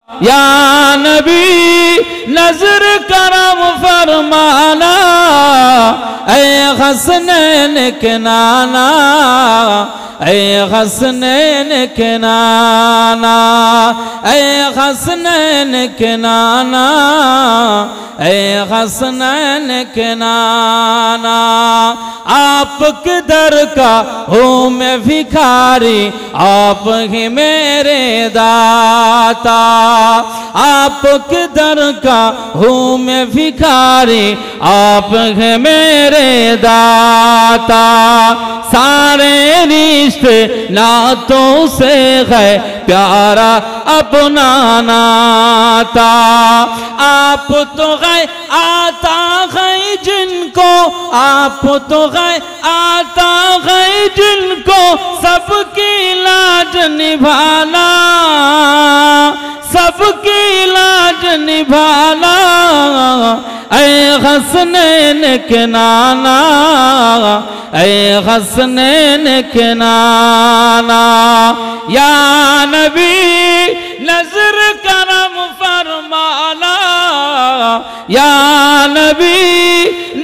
या नबी नजर करम फरमाना, ऐ हसनैन के नाना, ऐ हसनैन के नाना, ऐ हसनैन के नाना, ऐ हसनैन के नाना। आप किधर का हूँ मैं भिखारी, आप ही मेरे दाता। आप किधर का हूँ मैं भिखारी, आप है मेरे दाता। सारे रिश्ते नातों से है प्यारा अपना नाता। आप तो है आता है जिनको, आप तो है आता है जिनको, सबकी लाज निभाना, सबकी लाज निभाना। ऐ हसनैन के नाना, ऐ हसनैन के नाना। या नबी नजर करम फरमाना, या नबी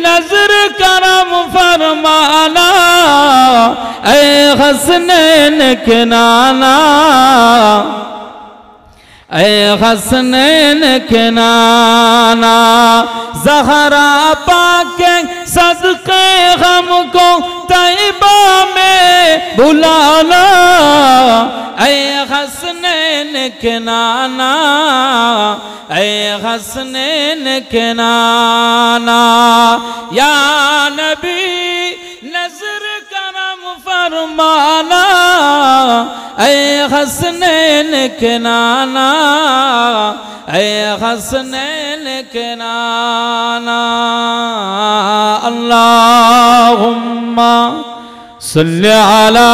नजर करम फरमाना, ऐ हसनैन के नाना, ऐ हसनैन के नाना। ज़हरा पाके सदक़े हमको तैबा में बुलाना, ऐ हसनैन के नाना, ऐ हसनैन के नाना। या नबी नजर करम फरमाना, ऐ हसनैन के नाना, ऐ हसनैन के नाना। अल्लाहुम्मा सल्लि अला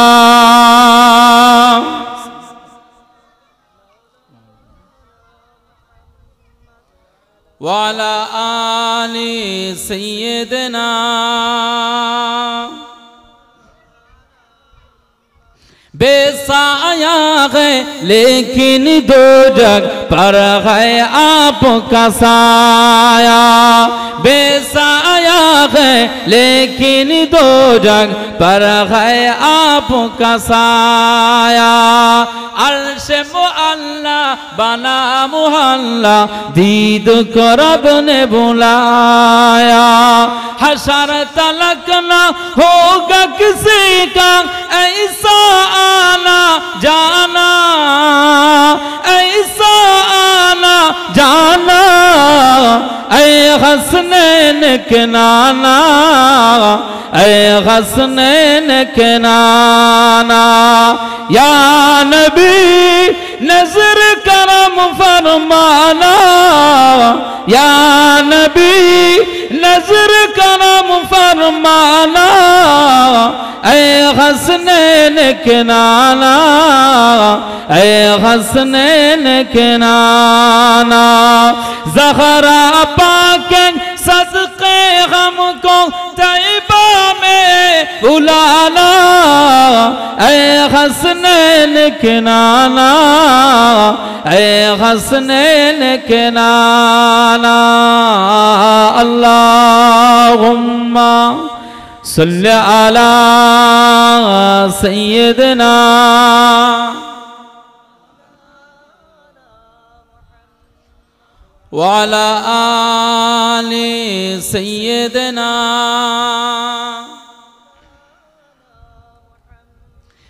वाला आली सय्यदना। बेसाया है लेकिन दो जग पर है आपका साया। बेसाया है लेकिन दो जग पर है आपका साया। अर्श मुअल्ला बना मुहल्ला, दीद को रब ने बुलाया। हशर तलक न होगा किसी का ऐसा आना जाना, ऐसा आना जाना। ऐ हसनैन के नाना, ऐ हसनैन के नाना। या नबी नजर करम फरमाना, या नबी नजर करम फरमाना। ऐ हसनैन के नाना, ऐ हसनैन के नाना। ज़हरा पाके सदक़े हमको तैबा में बुलाना, ऐ हसनैन के नाना, ऐ हसनैन के नाना। अल्लाहुम्मा सल्लि अला सय्यदना वाला आली सय्यदना।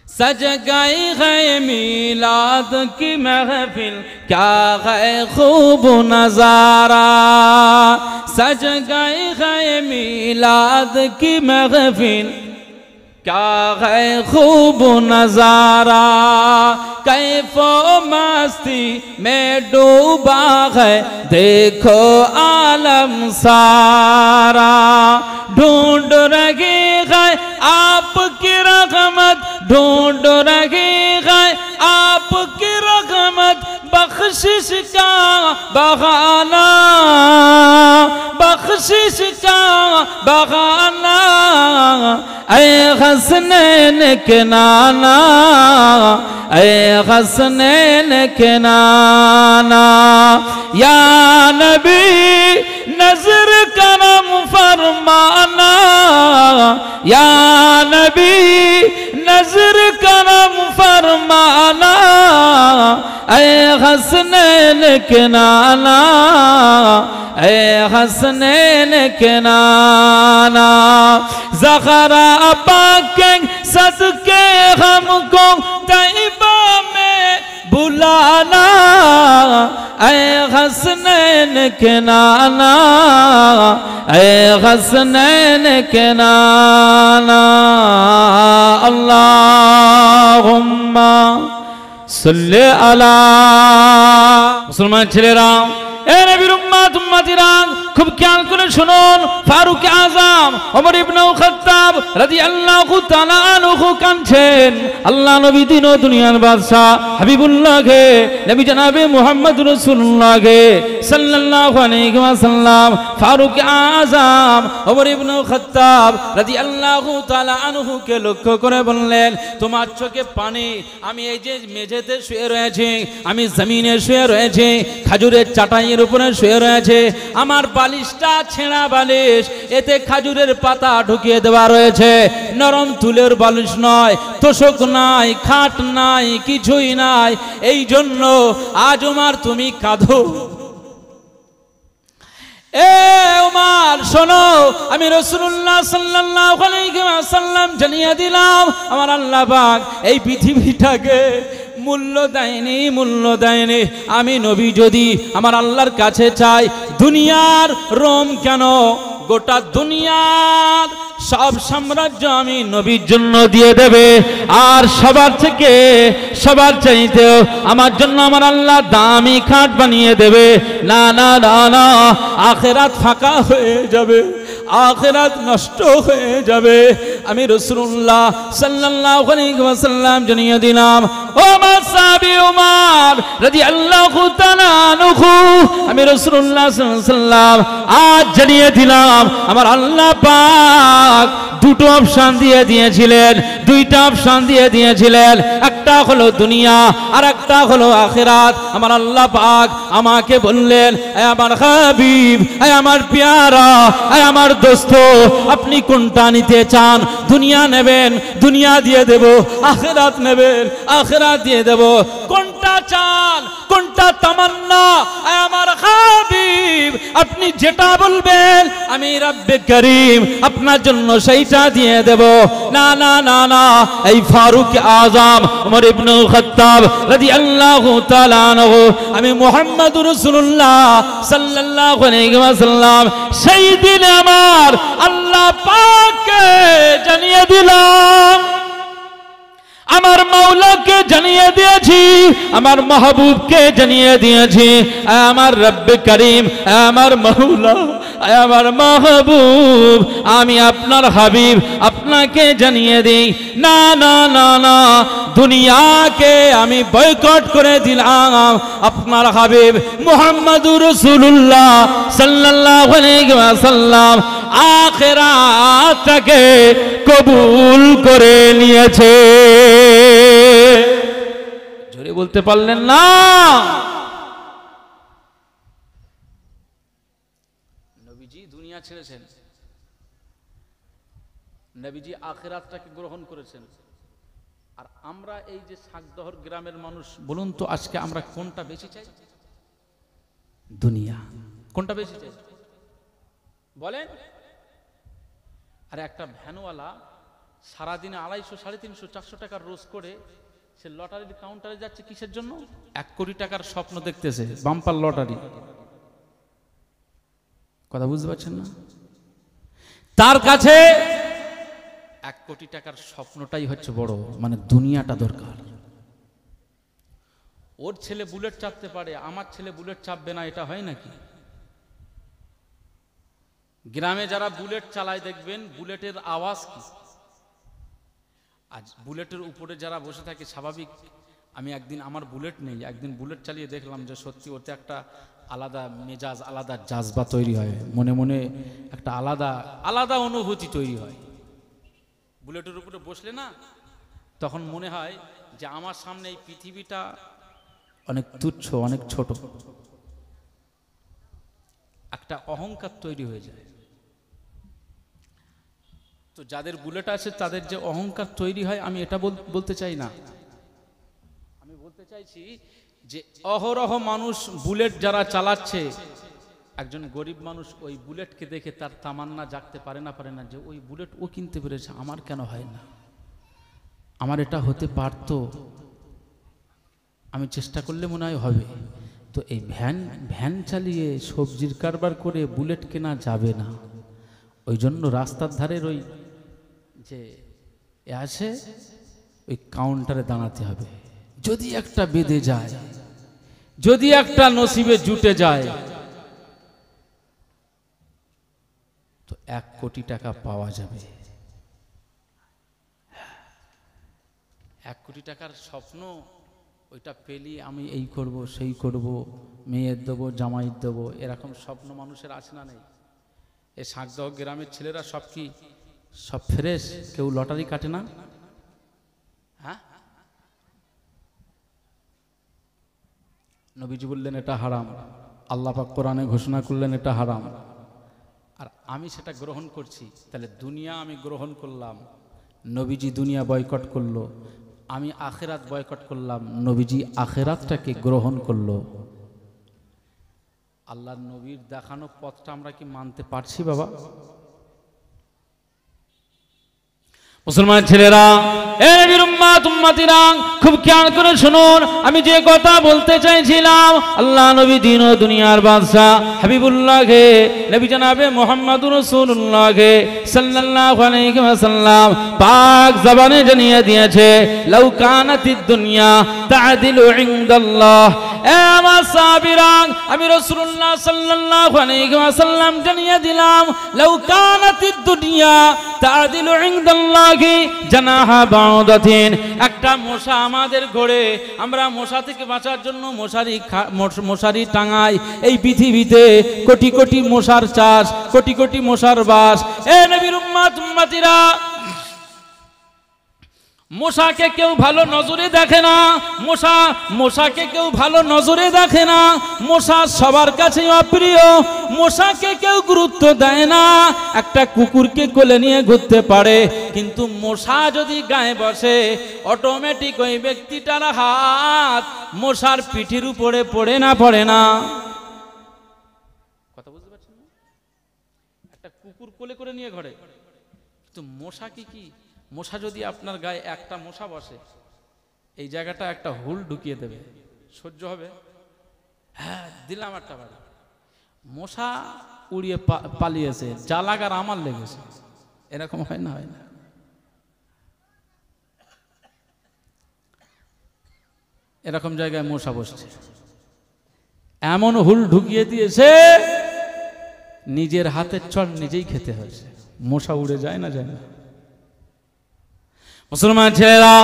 सज गई है मीलाद की महफिल, क्या है खूब नजारा। सज गई है मीलाद की महफिल, क्या है खूब नजारा। कैफो मस्ती में डूबा है देखो आलम सारा। ढूंढ रही है आपकी रहमत, ढूंढ रही है आपकी रहमत। बख्शिश का बहाना, बख्शिश का बहाना। ऐ हसनैन के नाना, ऐ हसनैन के नाना। या नबी नजर करम फरमाना, या नबी नजर करम फरमाना, ऐ हसनैन के नाना, ऐ हसनैन के नाना, ज़हरा पाक सदके हमको तैबा में बुलाना, ऐ हसनैन के नाना, ऐ हसनैन के नाना। अल्लाहुम्मा सल्ले अला। मुसलमान ছেলেরা, এ নবীর উম্মত উম্মতিরা, খুব খেয়াল করে শুনুন। ফারুক আজম ওমর ইবনে খাত্তাব রাদিয়াল্লাহু তাআলা আনহু কাঁদছেন। আল্লাহ নবী দিন ও দুনিয়ার বাদশা হাবিবুল্লাহকে, নবী জনাবে মুহাম্মদ রাসূলুল্লাহকে সাল্লাল্লাহু আলাইহি ওয়াসাল্লাম ফারুক আজম ওমর ইবনে খাত্তাব রাদিয়াল্লাহু তাআলা আনহুকে লক্ষ্য করে বললেন, তোমার চোখে পানি, আমি এই যে মেঝেতে শুয়ে রয়েছি, আমি জমিনে শুয়ে রয়েছি, খাজুরের চাটাইয়ের উপরে শুয়ে রয়েছে, আমার বালিশটা ছেঁড়া বালিশ, এতে খাজুরের পাতা ঢুকিয়ে দেওয়া রয়েছে, নরম তুলের বালিশ নয়, তোষক নাই, খাট নাই, কিছুই নাই, এই জন্য আজ উমার তুমি কাঁদো। এ উমার শোনো, আমি রাসূলুল্লাহ সাল্লাল্লাহু আলাইহি ওয়াসাল্লাম জানিয়ে দিলাম, আমার আল্লাহ পাক এই পৃথিবীটাকে মূল্য দেয়নি, মূল্য দেয়নি। আমি নবী যদি আমার আল্লাহর কাছে চাই, দুনিয়ার রোম কেন, গোটা দুনিয়ার সব সাম্রাজ্য আমি নবীর জন্য দিয়ে দেবে, আর সবার থেকে সবার চাইতেও আমার জন্য আমার আল্লাহ দামি খাট বানিয়ে দেবে। না না না না, আখিরাত ফাঁকা হয়ে যাবে, আখিরাত নষ্ট হয়ে যাবে। আমি রাসূলুল্লাহ সাল্লাল্লাহু আলাইহি ওয়াসাল্লাম জানিয়ে দিলাম, ও আমার সাহাবী উমর রাদিয়াল্লাহু তাআলা আনহু, আমি রাসূলুল্লাহ সাল্লাল্লাহু আলাইহি ওয়াসাল্লাম আজ জানিয়ে দিলাম, আমার আল্লাহ পাক দুটো অপশন দিয়ে দিয়েছিলেন, দুইটা অপশন দিয়ে দিয়েছিলেন, একটা হলো দুনিয়া আর একটা হলো আখিরাত। আমার আল্লাহ পাক আমাকে বললেন, এ আমার হাবিব, এ আমার প্যারা, এ আমার দোস্ত, আপনি কোনটা নিতে চান? দুনিয়া নেবেন, দুনিয়া দিয়ে দেব, আখিরাত নেবেন, আখিরাত দিয়ে দেব। কোনটা চান, কোনটা তামান্না? এ আমার হাবিব, আপনি যেটা বলবেন আমি রব্বে করিম আপনার জন্য সেইটা দিয়ে দেব। না না না না, এই ফারুক আজম ওমর ইবনে খাত্তাব রাদিয়াল্লাহু তাআলা আনহু, আমি মুহাম্মদুর রাসূলুল্লাহ সাল্লাল্লাহু আলাইহি ওয়াসাল্লাম সেই দিন আমার আল্লাহ পাককে জানিয়ে দিলাম, আমার মাওলাকে জানিয়ে দিয়েছি, আমার মাহবুবকে জানিয়ে দিয়েছি, আমার রব্বে করিম, আমার মাওলা, আমার মাহবুব, আমি আপনার হাবিব, আপনাকে জানিয়ে দিই, না না না না, দুনিয়াকে আমি বয়কট করে দিলাম, আপনার হাবিব মুহাম্মদুর রাসূলুল্লাহ সাল্লাল্লাহু আলাইহি ওয়াসাল্লাম আখিরাতকে কবুল করে নিয়েছে। জোরে বলতে পারলেন না? নবীজি দুনিয়া ছেড়েছেন, নবীজি আখিরাতটাকে গ্রহণ করেছেন, আর আমরা এই যে শাকদহর গ্রামের মানুষ, বলুন তো আজকে আমরা কোনটা বেশি চাই? দুনিয়া। কোনটা বেশি চাই বলেন? আর একটা ভ্যানওয়ালা সারাদিনে 250, 350, 400 টাকার রোজ করে সে লটারির কাউন্টারে যাচ্ছে কিসের জন্য? 1 কোটি টাকার স্বপ্ন দেখতেছে, বাম্পার লটারি। কথা বুঝতে পারছেন না? তার কাছে 1 কোটি টাকার স্বপ্নটাই হচ্ছে বড়, মানে দুনিয়াটা দরকার। ওর ছেলে বুলেট চাপতে পারে, আমার ছেলে বুলেট চাপবে না, এটা হয় নাকি? গ্রামে যারা বুলেট চালায় দেখবেন বুলেটের আওয়াজ কি। আজ বুলেটের উপরে যারা বসে থাকে স্বাভাবিক, আমি একদিন আমার বুলেট নেই, একদিন বুলেট চালিয়ে দেখলাম যে সত্যি ওতে একটা আলাদা মেজাজ, আলাদা জাজবা তৈরি হয়, মনে মনে একটা আলাদা আলাদা অনুভূতি তৈরি হয়। বুলেটের উপরে বসলে না, তখন মনে হয় যে আমার সামনে এই পৃথিবীটা অনেক তুচ্ছ, অনেক ছোট। একটা অহংকার তৈরি হয়ে যায়। তো যাদের বুলেট আছে তাদের যে অহংকার তৈরি হয়, আমি এটা বলতে চাই না। আমি বলতে চাইছি যে অহরহ মানুষ বুলেট যারা চালাচ্ছে, একজন গরিব মানুষ ওই বুলেটকে দেখে তার তামান্না জাগতে পারে না যে ওই বুলেট ও কিনতে পেরেছে, আমার কেন হয় না, আমার এটা হতে পারতো, আমি চেষ্টা করলে মনে হয় হবে। তো এই ভ্যান চালিয়ে সবজির কারবার করে বুলেট কেনা যাবে না। ওই জন্য রাস্তার ধারের ওই যে আছে ওই কাউন্টারে দাঁড়াতে হবে। যদি একটা বেঁধে যায়, যদি একটা নসিবে জুটে যায়, তো 1 কোটি টাকা পাওয়া যাবে। 1 কোটি টাকার স্বপ্ন, ওইটা পেলি আমি এই করব সেই করব, মেয়ের দেবো জামাইয়ের দেবো, এরকম স্বপ্ন মানুষের আছে না নেই? এই শাকদহ গ্রামের ছেলেরা সব কি সব ফ্রেশ? কেউ লটারি কাটে না? হ্যাঁ, নবীজি বললেন এটা হারাম, আল্লাহ পাক কোরআনে ঘোষণা করলেন এটা হারাম, আর আমি সেটা গ্রহণ করছি। তাহলে দুনিয়া আমি গ্রহণ করলাম, নবীজি দুনিয়া বয়কট করলো, আমি আখেরাত বয়কট করলাম, নবীজি আখেরাতটাকে গ্রহণ করলো। আল্লাহর নবীর দেখানো পথটা আমরা কি মানতে পারছি বাবা? মুসলমান ছেলেরা, এ নবীর উম্মত উম্মতিরা, খুব খেয়াল করে শুনুন, আমি যে কথা বলতে চাইছিলাম, আল্লাহ নবী দিন ও দুনিয়ার বাদশা হাবিবুল্লাহকে, নবী জনাবে মুহাম্মদুর রাসূলুল্লাহকে সাল্লাল্লাহু আলাইহি ওয়াসাল্লাম পাক জবানে জানিয়ে দিয়েছে, লাউ কানাতিদ দুনিয়া তা'দিলু ইনদাল্লাহ। এ আমার সাহাবীরা, আমি রাসূলুল্লাহ সাল্লাল্লাহু আলাইহি ওয়াসাল্লাম জানিয়ে দিলাম, লাউ কানাতিদ দুনিয়া তা'দিলু ইনদাল্লাহ জানাহা বাউদাতিন। একটা মশা আমাদের ঘরে, আমরা মশা থেকে বাঁচার জন্য মশারি টাঙাই। এই পৃথিবীতে কোটি কোটি মশার চাষ, কোটি কোটি মশার বাস। এ নবীর উম্মত উম্মতিরা, মশাকে কেউ ভালো নজরে দেখে না, মশাকে কেউ ভালো নজরে দেখে না, মশা সবার কাছে অপ্রিয়, মশাকে কেউ গুরুত্ব দেয় না। একটা কুকুরকে কোলে নিয়ে ঘুরতে পারে, কিন্তু মশা যদি গায়ে বসে, অটোমেটিক ওই ব্যক্তিটার হাত মশার পিঠের উপরে পড়ে না কথা বুঝতে পারছেন না? একটা কুকুর কোলে করে নিয়ে ঘরে, কিন্তু মশা কি মশা যদি আপনার গায়ে একটা মশা বসে, এই জায়গাটা একটা হুল ঢুকিয়ে দেবে, সহ্য হবে? হ্যাঁ, দিলাম একটা বাড়ি, মশা উড়িয়ে পালিয়েছে, যা লাগার আমার লেগেছে, এরকম হয় না? এরকম জায়গায় মশা বসছে, এমন হুল ঢুকিয়ে দিয়েছে, নিজের হাতের চড় নিজেই খেতে হয়েছে। মশা উড়ে যায় না? মুসলমান ছেলেরা,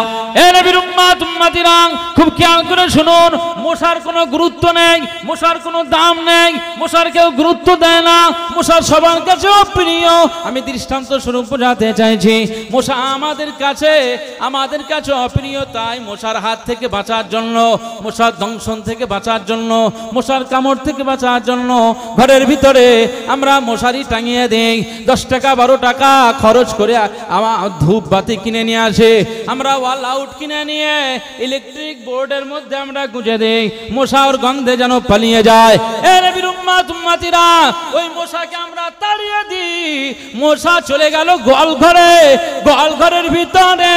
এ নবীর উম্মত উম্মতিরা, খুব খেয়াল করে শুনুন, মশার কোনো গুরুত্ব নেই, মশার কোনো দাম নেই, মশার কেউ গুরুত্ব দেয় না, মশা সবার কাছে অপ্রিয়। আমি দৃষ্টান্ত স্বরূপ বোঝাতে চাইছি, মশা আমাদের কাছে অপ্রিয়। তাই মশার হাত থেকে বাঁচার জন্য, মশার দংশন থেকে বাঁচার জন্য, মশার কামড় থেকে বাঁচার জন্য ঘরের ভিতরে আমরা মশারি টাঙিয়ে দিই। 10 টাকা 12 টাকা খরচ করে ধূপ বাতি কিনে নিয়ে আসে, আমরা ওয়াল আউট কিনে নিয়ে ইলেকট্রিক বোর্ডের মধ্যে আমরা গুঁজে দেই, মশার গন্ধে যেন পালিয়ে যায়। এ নবীর উম্মত উম্মতিরা, ওই মশাকে আমরা তাড়িয়ে দিই, মশা চলে গেল গোয়াল ঘরের ভিতরে,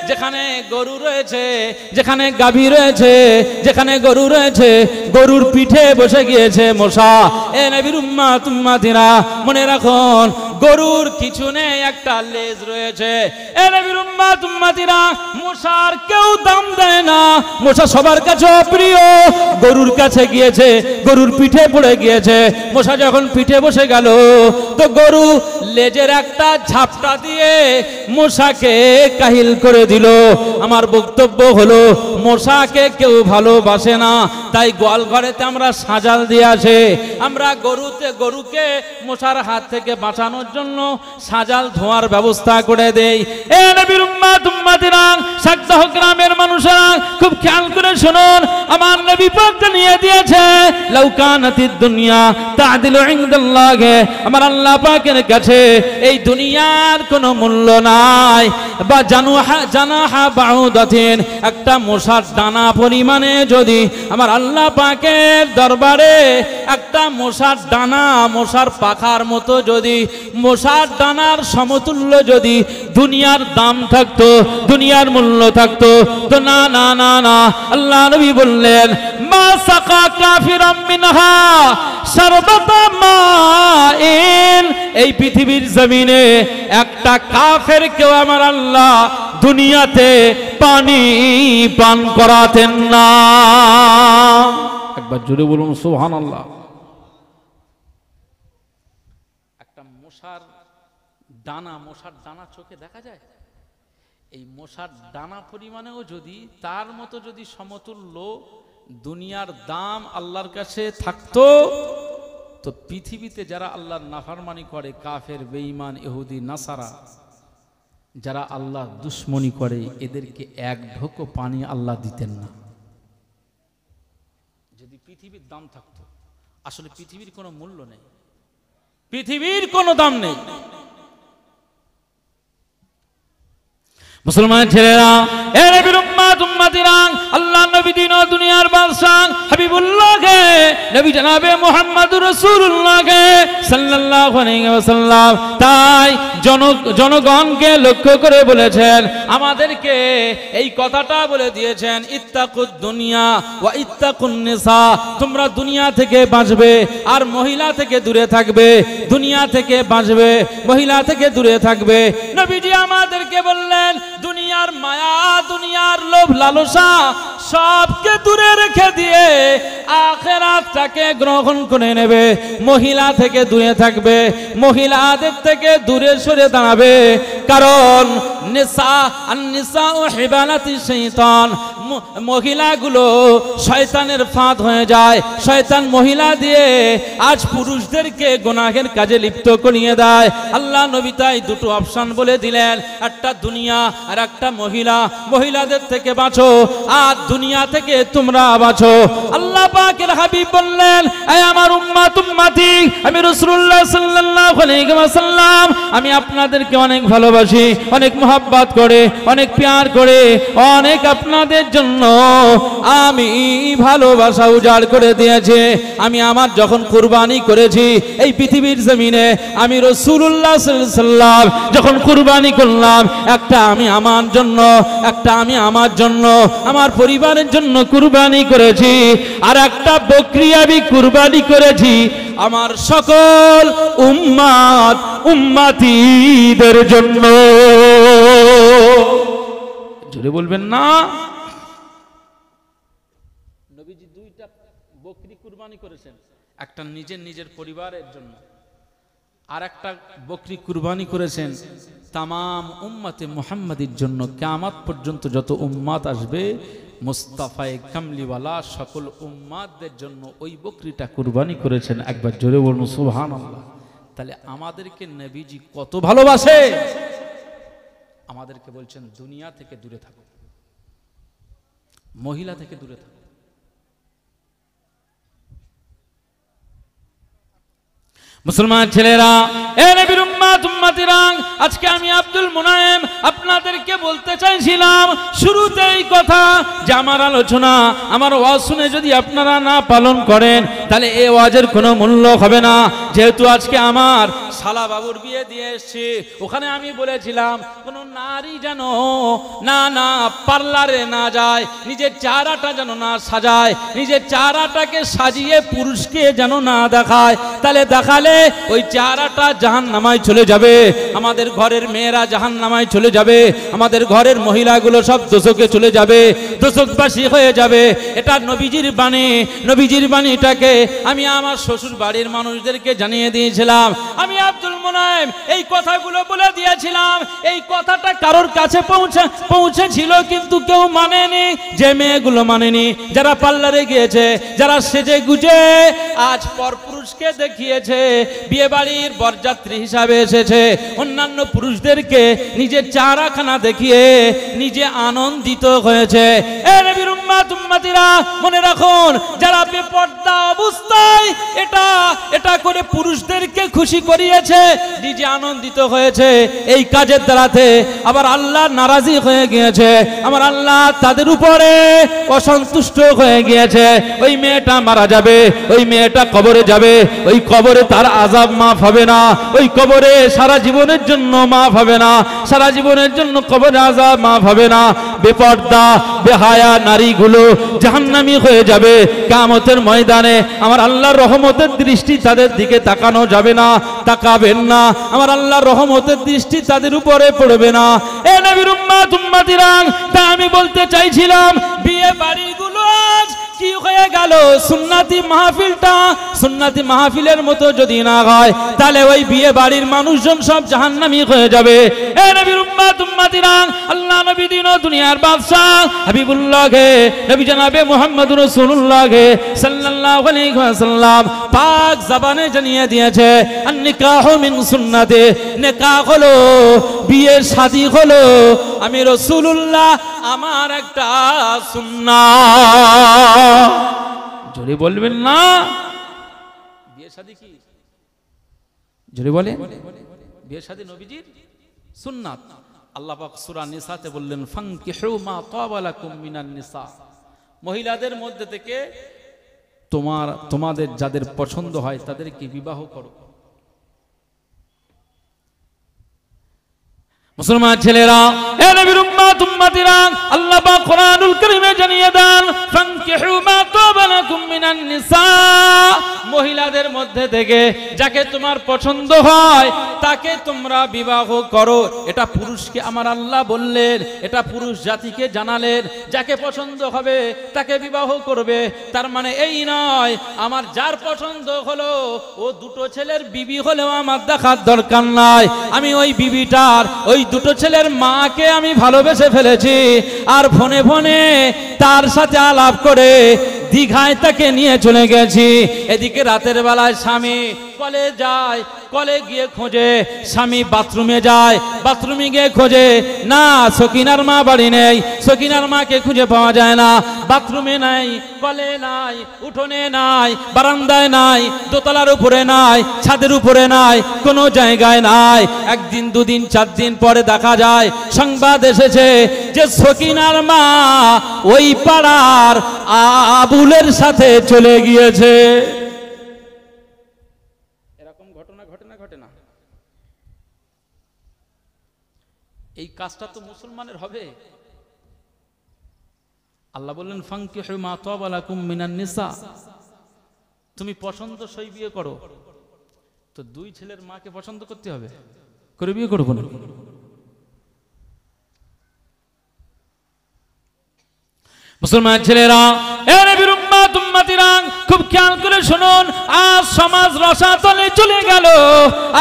যেখানে গরু রয়েছে, যেখানে গাভী রয়েছে, যেখানে গরু রয়েছে, গরুর পিঠে বসে গিয়েছে মশা। এ নবীর উম্মত উম্মতিরা, মনে রাখুন, গরুর কিছু নেই, একটা লেজ রয়েছে। এ নবীর উম্মত উম্মতিরা, মশার কেউ দাম দেয় না, মশা সবার কাছে অপ্রিয়। গরুর কাছে গিয়েছে, গরুর পিঠে পড়ে গিয়েছে, মশা যখন পিঠে বসে গেল, তো গরু লেজের একটা ঝাপটা দিয়ে মশাকে কাহিল করে দিল। ছিল। আমার বক্তব্য হলো মশাকে কেউ ভালোবাসে না, তাই গোয়াল ঘরেতে আমরা সাজাল দিয়ে আসে। আমরা গরুকে মশার হাত থেকে বাঁচানোর জন্য সাজাল ধোয়ার ব্যবস্থা করে দেই। এ নবীর উম্মত উম্মতিরা, সাকদাহ গ্রামের মানুষেরা খুব খেয়াল করে শুনুন, আমার নবী পাক জানিয়ে দিয়েছে লাউ কানাতিদ দুনিয়া তা'দিলু ইনদাল্লাহ, আমার আল্লাহ পাকের কাছে এই দুনিয়ার কোনো মূল্য নাই। বা জানাহা বাউদাতিন, একটা মশার দানা পরিমাণে যদি আমার আল্লাহ পাকের দরবারে একটা মশার দানা, মশার পাখার মতো যদি মশার দানার সমতুল্য যদি দুনিয়ার দাম থাকতো, দুনিয়ার মূল্য থাকতো, তো না না না না, আল্লাহ নবী বললেন মা সাকা কাফিরাম মিনহা শারবাতা মাইন, এই পৃথিবীর জমিনে একটা কাফের কেউ আমার আল্লাহ দুনিয়াতে পানি পান করাতেন না। একবার জোরে বলুন সুবহানাল্লাহ। একটা মশার দানা চোখে দেখা যায়, এই মশার দানা পরিমাণেও যদি তার মতো যদি সমতুল্য দুনিয়ার দাম আল্লাহর কাছে থাকতো, তো পৃথিবীতে যারা আল্লাহর নাফরমানি করে, কাফের, বেঈমান, ইহুদি, নাসারা, যারা আল্লাহ দুশ্মনী করে, এদেরকে এক ঢোকও পানি আল্লাহ দিতেন না। যদি পৃথিবীর দাম থাকতো, আসলে পৃথিবীর কোনো মূল্য নেই, পৃথিবীর কোনো দাম নেই। মুসলমান ছেলেরা, এ নবীর উম্মত উম্মতিরা, আল্লাহ নবী দিন ও দুনিয়ার বাদশা হাবিবুল্লাহকে, নবী জনাবে মুহাম্মদুর রাসূলুল্লাহকে সাল্লাল্লাহু আলাইহি ওয়াসাল্লাম তাই জনগণকে লক্ষ্য করে বলেছেন, আমাদেরকে এই কথাটা বলে দিয়েছেন, ইত্তাকুদ দুনিয়া ওয়া ইত্তাকুন নিসা, তোমরা দুনিয়া থেকে বাঁচবে আর মহিলা থেকে দূরে থাকবে, দুনিয়া থেকে বাঁচবে, মহিলা থেকে দূরে থাকবে। নবীজি আমাদেরকে বললেন দুনিয়ার মায়া, দুনিয়ার লোভ লালসা সবকে দূরে রেখে দিয়ে আখিরাতটাকে গ্রহণ করে নেবে, মহিলা থেকে দূরে থাকবে, মহিলাদের থেকে দূরে সরে দাঁড়াবে। কারণ নিসাউ হিবালাতি শাইতান, মহিলাগুলো শয়তানের ফাঁদ হয়ে যায়। শয়তান মহিলা দিয়ে আজ পুরুষদেরকে গুনাহের কাজে লিপ্ত করিয়ে দেয়। আল্লাহ নবী তাই দুটো অপশন বলে দিলেন, একটা দুনিয়া আর একটা মহিলা। মহিলাদের থেকে বাঁচো আর দুনিয়া থেকে তোমরা বাঁচো। আল্লাহ পাকের হাবিব বললেন, এই আমার উম্মত উম্মতি, আমি রাসূলুল্লাহ সাল্লাল্লাহু আলাইহি ওয়াসাল্লাম, আমি আপনাদেরকে অনেক ভালোবাসি, অনেক মোহাব্বত করে, অনেক প্যার করে, অনেক আপনাদের জন্য আমি ভালোবাসা উজাড় করে দিয়েছি। আমি আমার যখন কুরবানি করেছি এই পৃথিবীর জমিনে, আমি রাসূলুল্লাহ সাল্লাল্লাহু আলাইহি ওয়াসাল্লাম যখন কুরবানি করলাম, একটা আমি আমার জন্য, একটা আমি আমার জন্য, আমার পরিবারের জন্য কুরবানি করেছি, আর একটা বকরি আমি কুরবানি করেছি আমার সকল উম্মত উম্মতিদের জন্য। জোরে বলবেন না? নবীজি দুইটা বকরি কুরবানি করেছেন, একটা নিজের পরিবারের জন্য, আর একটা বকরি কুরবানি করেছেন তামাম উম্মতে মুহাম্মাদির জন্য। কিয়ামত পর্যন্ত যত উম্মাত আসবে মুস্তাফায়ে কামলিওয়ালা সকল উম্মাতদের জন্য ওই বকরিটা কুরবানি করেছেন। একবার জোরে বলুন সুবহানাল্লাহ। তাহলে আমাদেরকে নবীজি কত ভালোবাসে, আমাদেরকে বলছেন দুনিয়া থেকে দূরে থাকো, মহিলা থেকে দূরে থাকো। মুসলমান ছেলেরা, এ নবীর উম্মত উম্মতিরা, আজকে আমি আব্দুল মুনায়েম আপনাদেরকে বলতে চাইছিলাম শুরুতেই কথা যে আমার আলোচনা, আমার ওয়াজ শুনে যদি আপনারা না পালন করেন তাহলে এই ওয়াজের কোনো মূল্য হবে না। যেহেতু আজকে আমার শালা বাবুর বিয়ে দিয়ে এসেছি, ওখানে আমি বলেছিলাম কোনো নারী যেন না পার্লারে না যায়, নিজের চেহারাটা যেন না সাজায়, নিজের চেহারাটাকে সাজিয়ে পুরুষকে যেন না দেখায়, তাহলে দেখালে ওই চেহারাটা জাহান্নামায় চলে যাবে, আমাদের ঘরের মেয়েরা জাহান্নামায় চলে যাবে, আমাদের ঘরের মহিলাগুলো সব দোজখে চলে যাবে, দোজখবাসী হয়ে যাবে। এটা নবীজির বাণী। নবীজির বাণীটাকে আমি আমার শ্বশুর বাড়ির মানুষদেরকে জানিয়ে দিয়েছিলাম, আমি আব্দুল মুনাইম এই কথাগুলো বলে দিয়েছিলাম। এই কথাটা কারোর কাছে পৌঁছেছিল, কিন্তু কেউ মানেনি। যে মেয়েগুলো মানেনি, যারা পার্লারে গিয়েছে, যারা সেজে গুজে আজ পরপুরুষকে দেখিয়েছে, বিয়ে বাড়ির বরযাত্রী হিসাবে এসেছে, অন্যান্য পুরুষদেরকে নিজের চেহারাখানা দেখিয়ে নিজে আনন্দিত হয়েছে। এ নবীর উম্মত উম্মতিরা, মনে রাখুন, যারা বেপর্দা অবস্থায় এটা করে পুরুষদেরকে খুশি করিয়েছে, নিজে আনন্দিত হয়েছে, এই কাজের দ্বারাতে আবার আল্লাহ নারাজি হয়ে গিয়েছে, আমার আল্লাহ তাদের উপরে অসন্তুষ্ট হয়ে গিয়েছে। ওই মেয়েটা মারা যাবে, ওই মেয়েটা কবরে যাবে, ওই কবরে তার আযাব মাফ হবে না, ওই কবরে সারা জীবনের জন্য মাফ হবে না, সারা জীবনের জন্য কবরে আযাব মাফ হবে না। বেপর্দা বেহায়া নারীগুলো জাহান্নামী হয়ে যাবে কিয়ামতের ময়দানে। আমার আল্লাহর রহমতের দৃষ্টি তাদের দিকে তাকানো যাবে না, তাকাবেন না, আমার আল্লাহর রহমতের দৃষ্টি তাদের উপরে পড়বে না। এ নবীর উম্মত উম্মতিরা, তা আমি বলতে চাইছিলাম, বিয়ে বাড়িগুলো আজ কি হয়ে গেল? সুন্নাতি মাহফিলটা সুন্নাতি মাহফিলের মতো যদি না হয়, তাহলে ওই বিয়ে বাড়ির মানুষজন সব জাহান্নামী হয়ে যাবে। এ নবীর উম্মত উম্মতিরা, আল্লাহ নবী দিন ও দুনিয়ার বাদশা হাবিবুল্লাহকে, নবী জনাবে মুহাম্মদুর রাসূলুল্লাহকে সাল্লাল্লাহু আলাইহি ওয়াসাল্লাম পাক জবানে জানিয়ে দিয়েছে, আন নিকাহু মিন সুন্নতি, নিকাহ হলো, বিয়ে শাদী হলো আমি রাসূলুল্লাহ আমার একটা সুন্নাহ। জোরে বলবেন না, বিয়ে শাদী কি? জোরে বলেন, বিয়ে শাদী নবীজির সুন্নাত। আল্লাহ পাক সূরা নিসাতে বললেন, ফানকিহু মা তাবা লাকুম মিনান নিসা, মহিলাদের মধ্যে থেকে তোমাদের যাদের পছন্দ হয় তাদেরকে বিবাহ করো। মুসলমান ছেলেরা, এ নবীর উম্মত উম্মতিরা, আল্লাহ পাক কোরআনুল কারীমে জানিয়ে দেন, ফানকিহু মা তাবা লাকুম মিনান নিসা, মহিলাদের মধ্যে থেকে যাকে তোমার পছন্দ হয় তাকে তোমরা বিবাহ করো। এটা পুরুষকে আমার আল্লাহ বললেন, এটা পুরুষ জাতিকে জানালেন, যাকে পছন্দ হবে তাকে বিবাহ করবে। তার মানে এই নয় আমার যার পছন্দ হলো ও দুটো ছেলের বিবি হলেও আমার দেখার দরকার নাই, আমি ওই বিবিটার, ওই দুটো ছেলের মাকে আমি ভালোবেসে ফেলেছি, আর ফোনে ফোনে তার সাথে আলাপ করে দীঘায় তাকে নিয়ে চলে গেছি। এদিকে রাতের বেলায় স্বামী কলে যায়, কলে গিয়ে খোঁজে, স্বামী বাথরুমে যায়, বাথরুমে গিয়ে খোঁজে, না সকিনার মা বাড়ি নেই, সকিনার মাকে খুঁজে পাওয়া যায় না, বাথরুমে নাই, কলে নাই, উঠোনে নাই, বারান্দায় নাই, দোতলার উপরে নাই, ছাদের উপরে নাই, কোনো জায়গায় নাই। একদিন দুদিন চার দিন পরে দেখা যায় সংবাদ এসেছে যে সকিনার মা ওই পাড়ার আবুলের সাথে চলে গিয়েছে। এই কাজটা তো মুসলমানের হবে। আল্লাহ বললেন, ফানকিহু মা তাবা লাকুম মিনান নিসা, তুমি পছন্দসই বিয়ে করো। তো দুই ছেলের মাকে পছন্দ করতে হবে, করে বিয়ে করবো না। মুসলমান ছেলেরা, এ নবীর উম্মত উম্মতিরা, খুব খেয়াল করে শুনুন, আজ সমাজ রসাতলে চলে গেল।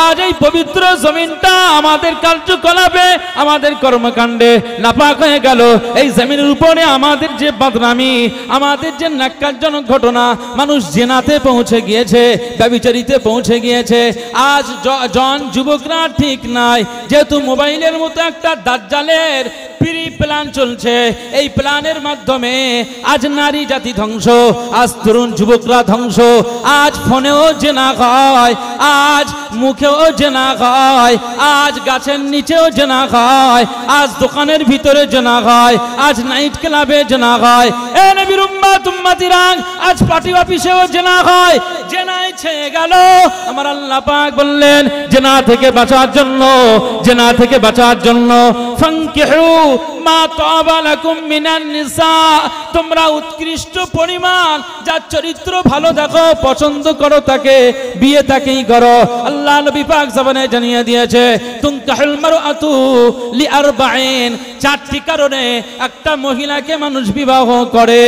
আজ এই পবিত্র জমিনটা আমাদের কার্যকলাপে, আমাদের কর্মকাণ্ডে নাপাক হয়ে গেল। এই জমিনের উপরে আমাদের যে বদনামি, আমাদের যে ন্যাক্কারজনক ঘটনা, মানুষ জেনাতে পৌঁছে গিয়েছে, ব্যভিচারিতে পৌঁছে গিয়েছে। আজ জন যুবকরা ঠিক নাই, যেহেতু মোবাইলের মতো একটা দাজ্জালের প্ল্যান চলছে। এই প্ল্যানের মাধ্যমে আজ নারী জাতি ধ্বংস, আজ তরুণ যুবকরা ধ্বংস, আজ ফোনেও জেনা হয়, আজ মুখেও জেনা হয়, আজ গাছের নিচেও জেনা হয়, আজ দোকানের ভিতরে জেনা হয়, আজ নাইট ক্লাবে জেনা হয়। এ নবীর উম্মত উম্মতিরা, আজ পার্টি অফিসেও জেনা হয়। জেনায় ছেয়ে গেল। আমার আল্লাহ পাক বললেন, জেনা থেকে বাঁচার জন্য, জেনা থেকে বাঁচার জন্য ফানকিহু মিম্মা তাবা লাকুম মিনান নিসা, তোমরা উৎকৃষ্ট পরিমাণ যার চরিত্র ভালো দেখো, পছন্দ করো, তাকে বিয়ে তাকেই করো। আল্লাহ নবী পাক জবানে জানিয়ে দিয়েছে তুনকাহুল মারআতু লিআরবাঈন, চারটি কারণে একটা মহিলাকে মানুষ বিবাহ করে।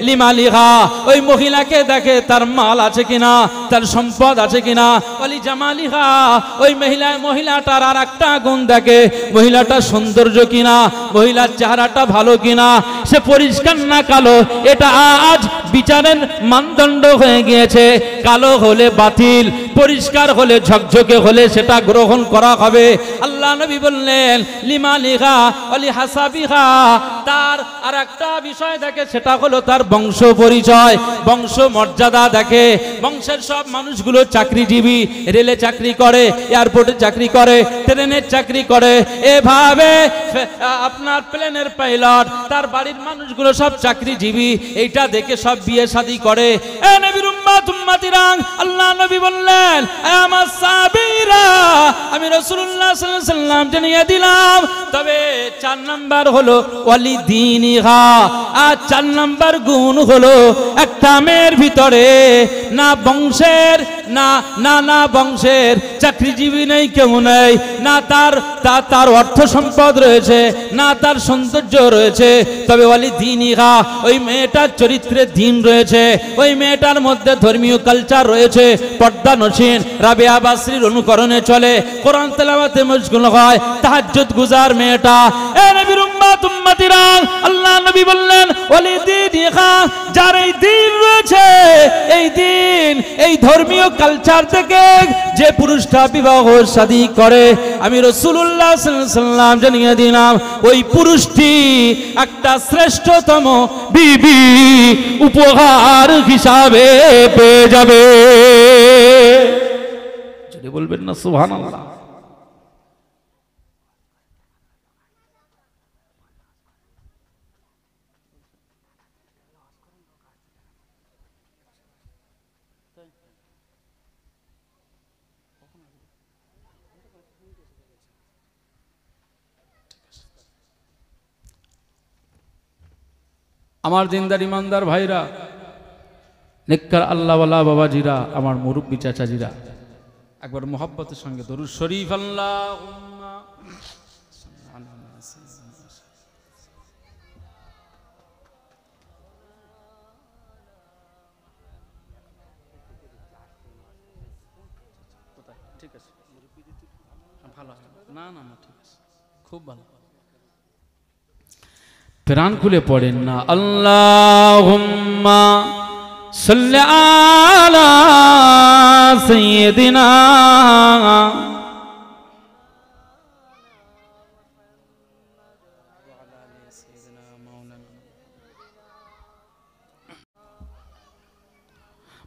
লিমালিহা, ওই মহিলাকে দেখে তার মাল আছে কিনা, তার সম্পদ আছে কিনা। ওয়ালি জামালিহা, ওই মহিলাটার আর একটা গুণ দেখে, মহিলাটা সৌন্দর্য কিনা, মহিলার চেহারাটা ভালো কিনা, সে পরিষ্কার না কালো। এটা আজ বিচারের মানদণ্ড হয়ে গিয়েছে। কালো হলে বাতিল, পরিষ্কার হলে ঝকঝকে হলে সেটা গ্রহণ করা হবে। আল্লাহ নবী বললেন লিমালিহা ওয়ালি হাসাবিহা, তার আর একটা বিষয় দেখে, সেটা হলো তার বংশ পরিচয়, বংশ মর্যাদা দেখে। বংশের সব মানুষগুলো চাকরিজীবী, রেলে চাকরি করে, এয়ারপোর্টে চাকরি করে, ট্রেনের চাকরি করে, এভাবে আপনার প্লেনের পাইলট, তার বাড়ির মানুষগুলো সব চাকরিজীবী। এইটা দেখে সব বিয়ে শাদী করে। এ নবীর উম্মত উম্মতিরাং, আল্লাহ নবী বললেন আমার সাহাবীরা, আমি রাসূলুল্লাহ সাল্লাল্লাহু আলাইহি ওয়াসাল্লাম জানিয়ে দিলাম। তবে 4 নাম্বার হলো ওয়ালি দীনিহা, আর 4 নাম্বার গুণ হলো একটা মেয়ের ভিতরে না বংশের না বংশের চাকরিজীবী নেই, কেউ নেই, না তার অর্থ সম্পদ রয়েছে, না তার সৌন্দর্য রয়েছে, তবে ওয়ালি দীনিহা, ওই মেয়েটার চরিত্রে দ্বীন রয়েছে, ওই মেয়েটার মধ্যে ধর্মীয় কালচার রয়েছে, পর্দা নসীন, রাবিয়া বাসরির অনুকরণে চলে, কোরআন তেলাওয়াতে মশগুল হয়, তাহাজ্জুদ গুজার মেয়েটা। এ নবীর উম্মত উম্মতিরা, আল্লাহ নবী বললেন ওয়ালি দীনিহা, যার এই দ্বীন রয়েছে, এই দ্বীন, এই ধর্মীয় কালচার থেকে যে পুরুষটা বিবাহ শাদী করে, আমি রাসূলুল্লাহ সাল্লাল্লাহু আলাইহি ওয়াসাল্লাম জানিয়ে দিলাম ওই পুরুষটি একটা শ্রেষ্ঠতম বিবি উপহার হিসাবে পেয়ে যাবে। যদি বলবেন না সুবহানাল্লাহ। আমার দিনদার ইমানদার ভাইরা, নেককার আল্লাহওয়ালা বাবাজিরা, আমার মুরব্বী চাচাজিরা, একবার মোহাব্বতের সঙ্গে দরুদ শরীফ আল্লাহুম্মা ঠিক আছে, ভালো, না না না ঠিক আছে, খুব ভালো। প্রাণ খুলে পড়েন না আল্লাহুম্মা সাল্লি আলা সাইয়্যিদিনা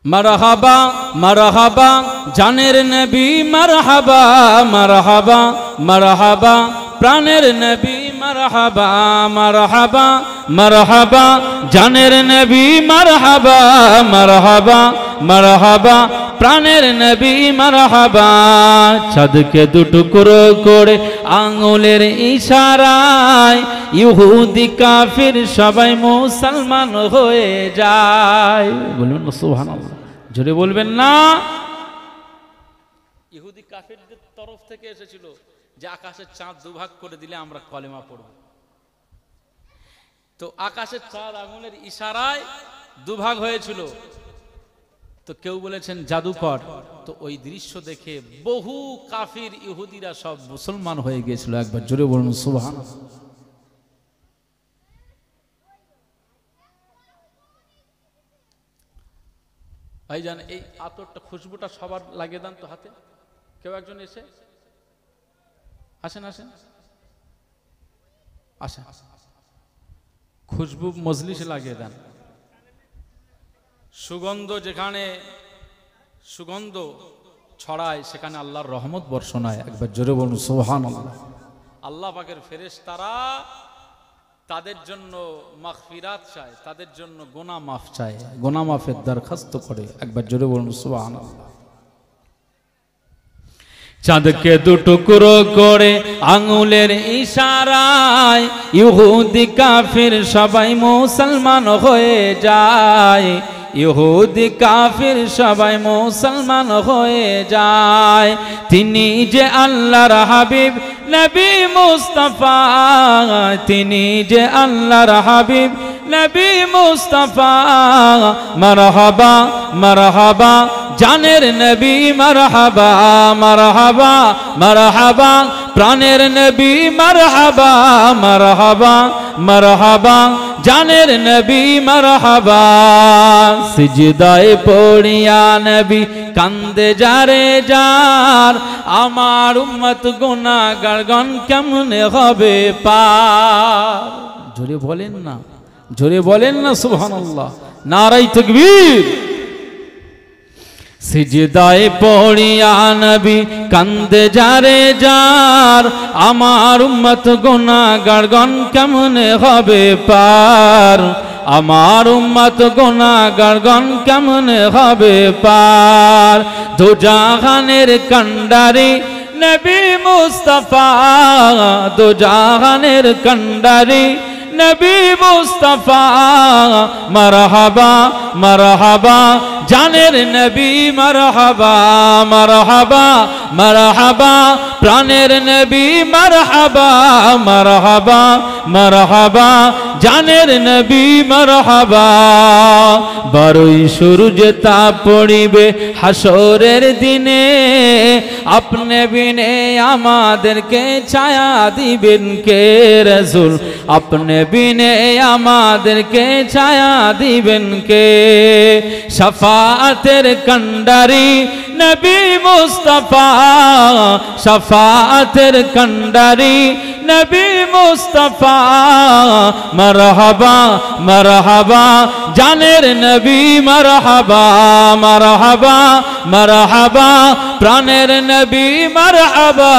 মারহাবা মারহাবা জানের নবী, মারহাবা মারহাবা মারহাবা প্রাণের নবী, মারহাবা মারহাবা মারহাবা জানের নবী, মারহাবা মারহাবা মারহাবা প্রাণের নবী, মারহাবা। চাঁদকে দুটুকরো করে আঙুলের ইশারায় ইহুদি কাফির সবাই মুসলমান হয়ে যায়। বলুন না সুবহানাল্লাহ, জোরে বলবেন না। ইহুদি কাফিরদের তরফ থেকে এসেছিল যে আকাশের চাঁদ দুভাগ করে দিলে আমরা কলেমা পড়ব। তো আকাশের চাঁদ আঙুলের ইশারায় দুভাগ হয়েছিল। তো কেউ বলেছেন জাদুকর। তো ওই দৃশ্য দেখে বহু কাফির ইহুদিরা সব মুসলমান হয়ে গিয়েছিল। একবার জোরে বলুন সুবহানাল্লাহ। ভাইজান, এই আতরটা, খুশবুটা সবার লাগিয়ে দেন তো হাতে। কেউ একজন এসে আসেন আসেন আসেন, খুশবু মজলিসে লাগিয়ে দেন। সুগন্ধ, যেখানে সুগন্ধ ছড়ায় সেখানে আল্লাহর রহমত বর্ষণায়। একবার জোরে বলুন সুবহানাল্লাহ। আল্লাহ পাকের ফেরেশতারা তাদের জন্য মাগফিরাত চায়, তাদের জন্য গুনাহ মাফ চায়, গুনাহ মাফের দরখাস্ত করে। একবার জোরে বলুন সুবহানাল্লাহ। চাঁদকে দুটুকরো করে আঙুলের ইশারায় ইহুদি কাফির সবাই মুসলমান হয়ে যায়, ইহুদি কাফির সবাই মুসলমান হয়ে যায়। তিনি যে আল্লাহর হাবিব নবী মুস্তাফা, তিনি যে আল্লাহর হাবিব নবী মুস্তাফা। মারহাবা মারহাবা জানের নবী, মারহাবা মারহাবা মারহাবা প্রাণের নবী, মারহাবা মারহাবা মারহাবা জানের নবী, মারহাবা। সিজদায় পড়িয়া নবী কান্দে যারে যার, আমার উম্মত গুনাহগারগণ কেমনে হবে পার। জোরে বলেন না, জোরে বলেন না সুবহানাল্লাহ, নারায়ে তাকবীর। সিজদায় পড়িয়া নবী কান্দে যারে যার, আমার উম্মত গুনাহগারগণ কেমনে হবে পার, আমার উম্মত গুনাহগারগণ কেমনে হবে পার। দু জাহানের কান্ডারি নবী মুস্তাফা, দু জাহানের কান্ডারি নবী মুস্তাফা। মারহাবা মারহাবা জানের নবী, মারহাবা মারহাবা মারহাবা প্রাণের নবী, মারহাবা মারহাবা মারহাবা জানের নবী, মারহাবা। বারোই সূরজ তা পড়িবে হাসরের দিনে, আপনি বিনে আমাদেরকে ছায়া দিবেন কে রাসূল, আপনি বিনে আমাদেরকে ছায়া দিবেন কে। শাফাআতের কান্ডারি নবী মুস্তাফা, শাফাআতের কান্ডারি নবী মুস্তাফা। মারহাবা মারহাবা জানের নবী, মারহাবা মারহাবা মারহাবা প্রাণের নবী, মারহাবা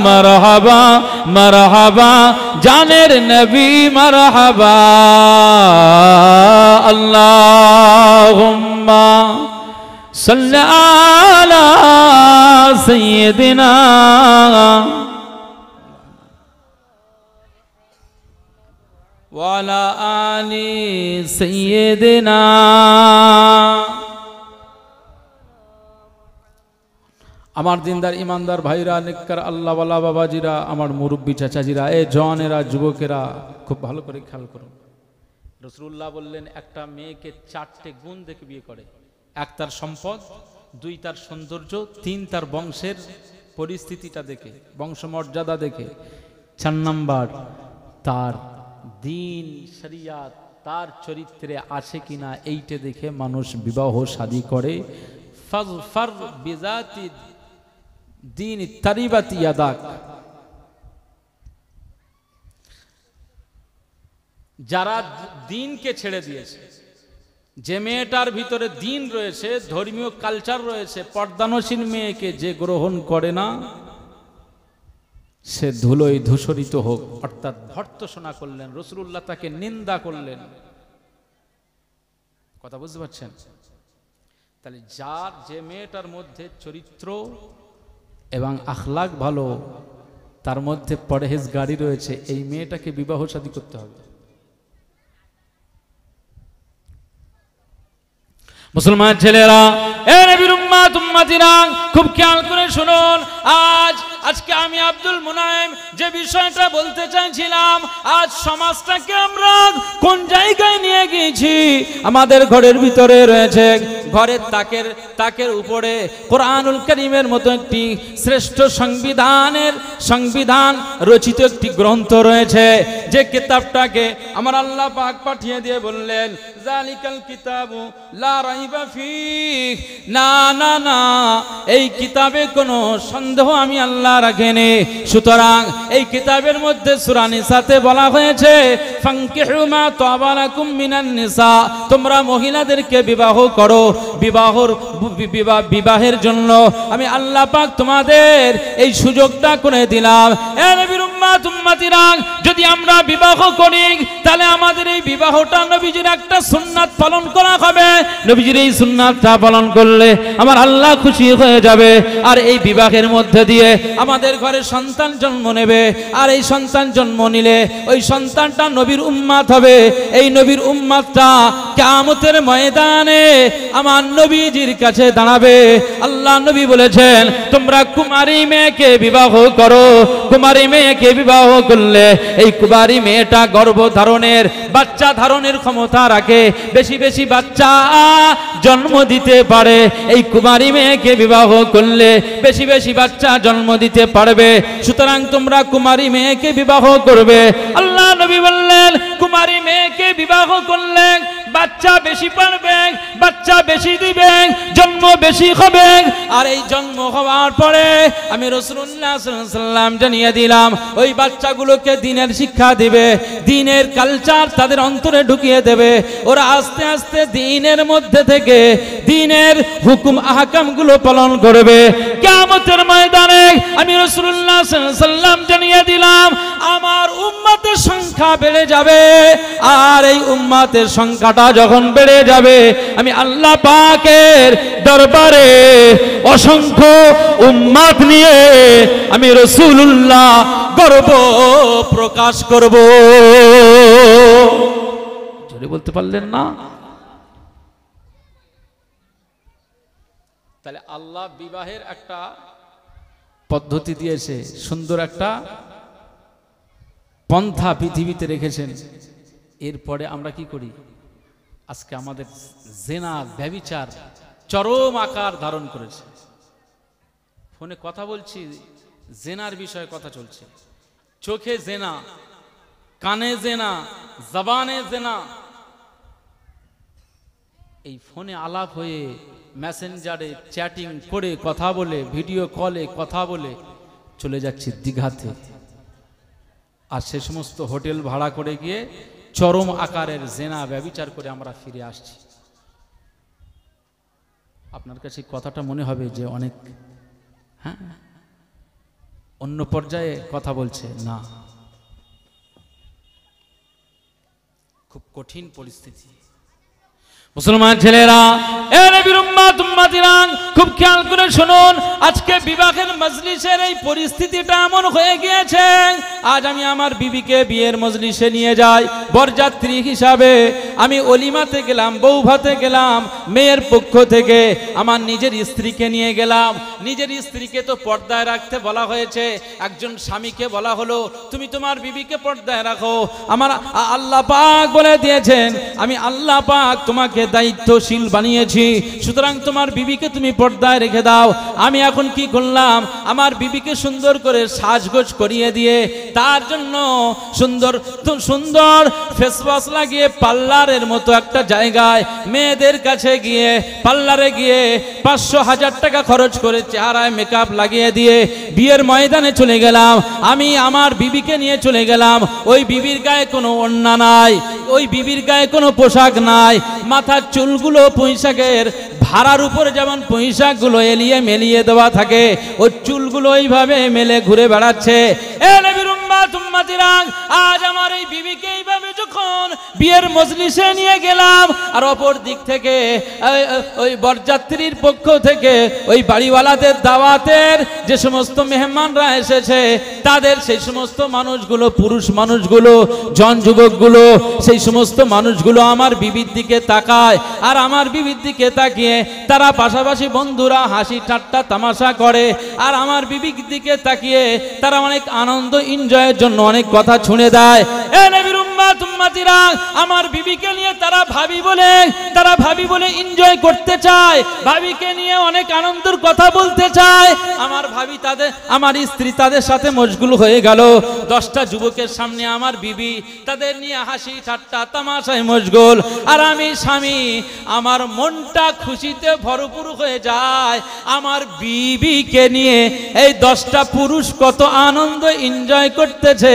মারহাবা মারহাবা জানের নবী, মারহাবা। আল্লাহুম্মা সাল্লি আলা সাইয়্যিদিনা ওয়া আলা আলি সাইয়্যিদিনা। আমার দিনদার ইমানদার ভাইরা, নেককার আল্লাহওয়ালা বাবাজিরা, আমার মুরব্বী চাচাজিরা, এই জওয়ানেরা, যুবকেরা, খুব ভালো করে খেয়াল করুন। রাসূলুল্লাহ বললেন একটা মেয়েকে 4টে গুণ দেখে বিয়ে করে। এক তার সম্পদ, 2 তার সৌন্দর্য, 3 তার বংশের পরিস্থিতিটা দেখে, বংশমর্যাদা দেখে, 4 নাম্বার তার দ্বীন শরিয়াত, তার চরিত্রে আছে কিনা এইটা দেখে মানুষ বিবাহ শাদী করে। ফাজফার বিজাতি দ্বীন তারিবাত ইয়াদাক, যারা দ্বীনকে ছেড়ে দিয়েছে, যে মেয়েটার ভিতরে দ্বীন রয়েছে, ধর্মীয় কালচার রয়েছে, পর্দানসীন মেয়েকে যে গ্রহণ করে না, সে ধুলোয় ধূসরিত হোক। অর্থাৎ ভর্ৎসনা করলেন রাসূলুল্লাহ, তাকে নিন্দা করলেন। কথা বুঝতে পারছেন? তাহলে যার যে মেয়েটার মধ্যে চরিত্র এবং আখলাক ভালো, তার মধ্যে পরহেজগারি রয়েছে, এই মেয়েটাকে বিবাহ শাদী করতে হবে। মুসলমান ছেলেরা, এ নবীর উম্মত উম্মতিরা, খুব খেয়াল করে শুনুন। আজকে আমি আব্দুল মুনাইম যে বিষয়টা বলতে চাইছিলাম, আজ সমাজটাকে আমরা কোন জায়গায় নিয়ে গিয়েছি। আমাদের ঘরের ভিতরে রয়েছে, ঘরের তাকের উপরে কোরআনুল কারীমের মতো একটি শ্রেষ্ঠ সংবিধান রচিত একটি গ্রন্থ রয়েছে, যে কিতাবটাকে আমার আল্লাহ পাক পাঠিয়ে দিয়ে বললেন, জালিকাল কিতাবু লা রাইবা ফীহ। না না না, এই কিতাবে কোনো সন্দেহ আমি আল্লাহ রাখিনি। সুতরাং এই কিতাবের মধ্যে সূরা নিসাতে বলা হয়েছে, ফানকিহু মা তাবা লাকুম মিনান নিসা, তোমরা মহিলাদেরকে বিবাহ করো। বিবাহের জন্য আমি আল্লাহ পাক তোমাদের এই সুযোগটা করে দিলাম। এ নবীর উম্মত উম্মাত উম্মাতিরা, যদি আমরা বিবাহ করি তাহলে আমাদের এই বিবাহটা নবীজির একটা সুন্নাত পালন করা হবে। নবীজির এই সুন্নাতটা পালন করলে আমার আল্লাহ খুশি হয়ে যাবে। আর এই বিবাহের মধ্যে দিয়ে আমাদের ঘরে সন্তান জন্ম নেবে। আর এই সন্তান জন্ম নিলে ওই সন্তানটা নবীর উম্মাত হবে। এই নবীর উম্মাতটা কিয়ামতের ময়দানে আমার নবীজির কাছে দাঁড়াবে। আল্লাহ নবী বলেছেন, তোমরা কুমারী মেয়েকে বিবাহ করো। কুমারী মেয়েকে বিবাহ করলে এই কুমারী মেয়েটা গর্ভধারণের, বাচ্চা ধারণের ক্ষমতা রাখে, বেশি বেশি বাচ্চা জন্ম দিতে পারে। এই কুমারী মেয়েকে বিবাহ করলে বেশি বেশি বাচ্চা জন্ম দিতে পারবে। সুতরাং তোমরা কুমারী মেয়েকে বিবাহ করবে। আল্লাহ নবী বললেন, কুমারী মেয়েকে বিবাহ করলে বাচ্চা বেশি পারবে, বাচ্চা বেশি দিবে, জন্ম বেশি হবে। আর এই জন্ম হওয়ার পরে আমি রাসূলুল্লাহ সাল্লাল্লাহু আলাইহি ওয়াসাল্লাম জানিয়ে দিলাম, ওই বাচ্চাগুলোকে দ্বীনের শিক্ষা দিবে, দ্বীনের কালচার তাদের অন্তরে ঢুকিয়ে দেবে। ওরা আস্তে আস্তে দ্বীনের মধ্যে থেকে দ্বীনের হুকুম আহকামগুলো পালন করবে। কিয়ামতের ময়দানে আমি রাসূলুল্লাহ সাল্লাল্লাহু আলাইহি ওয়াসাল্লাম জানিয়ে দিলাম, আমার উম্মতের সংখ্যা বেড়ে যাবে। আর এই উম্মতের সংখ্যাটা যখন বেড়ে যাবে, আমি আল্লাহ পাকের দরবারে অসংখ্য উম্মত নিয়ে আমি রাসূলুল্লাহ গর্ব প্রকাশ করব। জোরে বলতে পারলেন না? তাহলে আল্লাহ বিবাহের একটা পদ্ধতি দিয়েছে, সুন্দর একটা পন্থা পৃথিবীতে রেখেছেন। এরপরে আমরা কি করি? আজকে আমাদের জেনা ব্যভিচার চরম আকার ধারণ করেছে। ফোনে কথা বলছি, জেনার বিষয়ে কথা চলছে। চোখে জেনা, কানে জেনা, জবানে জেনা। এই ফোনে আলাপ হয়ে, মেসেঞ্জারে চ্যাটিং করে কথা বলে, ভিডিও কলে কথা বলে চলে যাচ্ছি দীঘাতে। আর সে সমস্ত হোটেল ভাড়া করে গিয়ে চরম আকারের জেনা ব্যভিচার করে আমরা ফিরে আসছি। আপনার কাছে কথাটা মনে হবে যে অনেক অন্য পর্যায়ে কথা বলছে, না, খুব কঠিন পরিস্থিতি। মুসলমান ছেলেরা, এ নবীর উম্মত উম্মতিরা, খুব খেয়াল করে শুনুন। আজকে বিবাহের মজলিসের এই পরিস্থিতিটা এমন হয়ে গিয়েছে, আজ আমি আমার বিবিকে বিয়ের মজলিসে নিয়ে যাই বরযাত্রী হিসাবে। আমি অলিমাতে গেলাম, বউ ভাতে গেলাম, মেয়ের পক্ষ থেকে আমার নিজের স্ত্রীকে নিয়ে গেলাম। নিজের স্ত্রীকে তো পর্দায় রাখতে বলা হয়েছে। একজন স্বামীকে বলা হলো, তুমি তোমার বিবিকে পর্দায় রাখো। আমার আল্লাহ পাক বলে দিয়েছেন, আমি আল্লাহ পাক তোমাকে দায়িত্বশীল বানিয়েছি, সুতরাং তোমার বিবিকে তুমি পর্দায় রেখে দাও। আমি এখন কি করলাম, আমার বিবিকে সুন্দর করে সাজগোজ করিয়ে দিয়ে তার জন্য সুন্দর সুন্দর ফেস ওয়াশ লাগিয়ে পার্লারের মতো একটা জায়গায় মেয়েদের কাছে গিয়ে, পার্লারে গিয়ে 500-1000 টাকা খরচ করে চেহারায় মেকআপ লাগিয়ে দিয়ে বিয়ের ময়দানে চলে গেলাম। আমি আমার বিবিকে নিয়ে চলে গেলাম। ওই বিবির গায়ে কোনো ওড়না নাই, ওই বিবির গায়ে কোনো পোশাক নাই। মাথার চুলগুলো পুঁইশাকের ভাড়ার উপরে যেমন পুঁইশাকগুলো এলিয়ে মেলিয়ে দেওয়া থাকে, ওই চুলগুলো এইভাবে মেলে ঘুরে বেড়াচ্ছে। এ নবীর উম্মত উম্মতিরা, আজ আমার এই বিবিকে এইভাবে যখন বিয়ের মজলিসে নিয়ে গেলাম, আর অপর দিক থেকে ওই বরযাত্রীর পক্ষ থেকে ওই বাড়িওয়ালাদের দাওয়াতের যে সমস্ত মেহমানরা এসেছে, তাদের সেই সমস্ত মানুষগুলো, পুরুষ মানুষগুলো, জন যুবকগুলো, সেই সমস্ত মানুষগুলো আমার বিবির দিকে তাকায়। আর আমার বিবির দিকে তাকিয়ে তারা পাশাপাশি বন্ধুরা হাসি ঠাট্টা তামাশা করে। আর আমার বিবির দিকে তাকিয়ে তারা অনেক আনন্দ এনজয়ের জন্য অনেক কথা ছুঁড়ে দেয়। এ নবীর উম্মত উম্মতিরা, আমার বিবিকে নিয়ে তারা ভাবি বলে এনজয় করতে চায়, ভাবিকে নিয়ে অনেক আনন্দের কথা বলতে চায়। আমার ভাবি আমার স্ত্রী তাদের সাথে মশগুল হয়ে গেল। 10টা যুবকের সামনে আমার বিবি তাদের নিয়ে হাসি ঠাট্টা তামাশায় মশগুল। আর আমি স্বামী, আমার মনটা খুশিতে ভরপুর হয়ে যায়। আমার বিবিকে নিয়ে এই 10টা পুরুষ কত আনন্দ এনজয় করতেছে,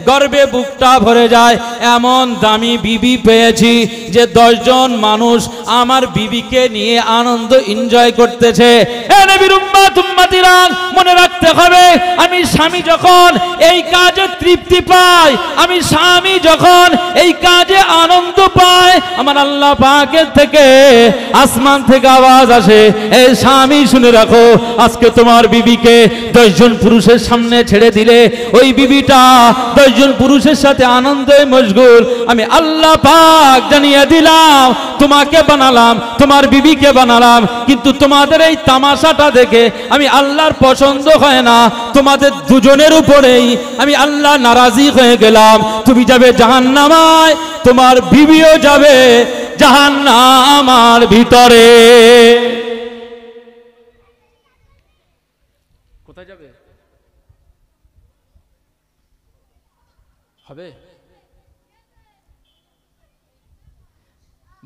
গর্বে বুকটা ভরে যায়, এমন দামি বিবি পেয়েছি যে 10 জন মানুষ আমার বিবিকে নিয়ে আনন্দ এনজয় করতেছে। এ নবীর উম্মত উম্মতিরা, মনে রাখতে হবে, আমি স্বামী যখন এই কাজে তৃপ্তি পাই, আমি স্বামী যখন এই কাজে আনন্দ পাই, আমার আল্লাহ পাকের থেকে আসমান থেকে আওয়াজ আসে, এই স্বামী শুনে রাখো, আজকে তোমার বিবিকে 10 জন পুরুষের সামনে ছেড়ে দিলে ওই বিবিটা 10 জন পুরুষের সাথে আনন্দে মশগুল। আমি আল্লাহ পাক জানিয়ে দিলাম, তোমাকে বানালাম, তোমার বিবিকে বানালাম, কিন্তু তোমাদের এই তামাশাটা দেখে আমি আল্লাহর পছন্দ হয় না, তোমাদের দুজনের উপরেই আমি আল্লাহ নারাজি হয়ে গেলাম। তুমি যাবে জাহান্নামায়, তোমার বিবিও যাবে জাহান্নামার ভিতরে। কোথায় যাবে? হবে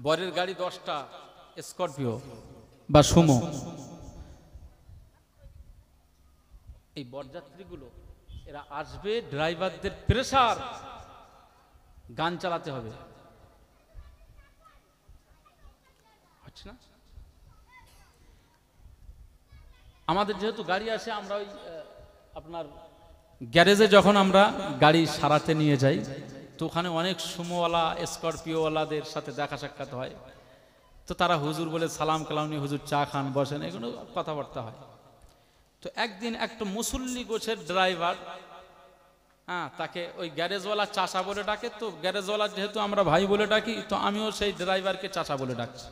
বরের গাড়ি 10টা স্করপিও বা সুমো, এই বরযাত্রীগুলো এরা আসবে, ড্রাইভারদের প্রেসার, গান চালাতে হবে, হচ্ছে না? আমাদের যেহেতু গাড়ি আছে, আমরা ওই আপনার গ্যারেজে যখন আমরা গাড়ি সারাতে নিয়ে যাই, তো ওখানে অনেক সুমোওয়ালা স্করপিওওয়ালাদের সাথে দেখা সাক্ষাৎ হয়। তো তারা হুজুর বলে সালাম কালাম নিয়ে, হুজুর চা খান, বসেন, এগুলো কথাবার্তা হয়। তো একদিন একটা মুসল্লি গোছের ড্রাইভার, তাকে ওই গ্যারেজওয়ালা চাচা বলে ডাকে। তো গ্যারেজওয়ালা যেহেতু আমরা ভাই বলে ডাকি, তো আমিও সেই ড্রাইভারকে চাচা বলে ডাকছি,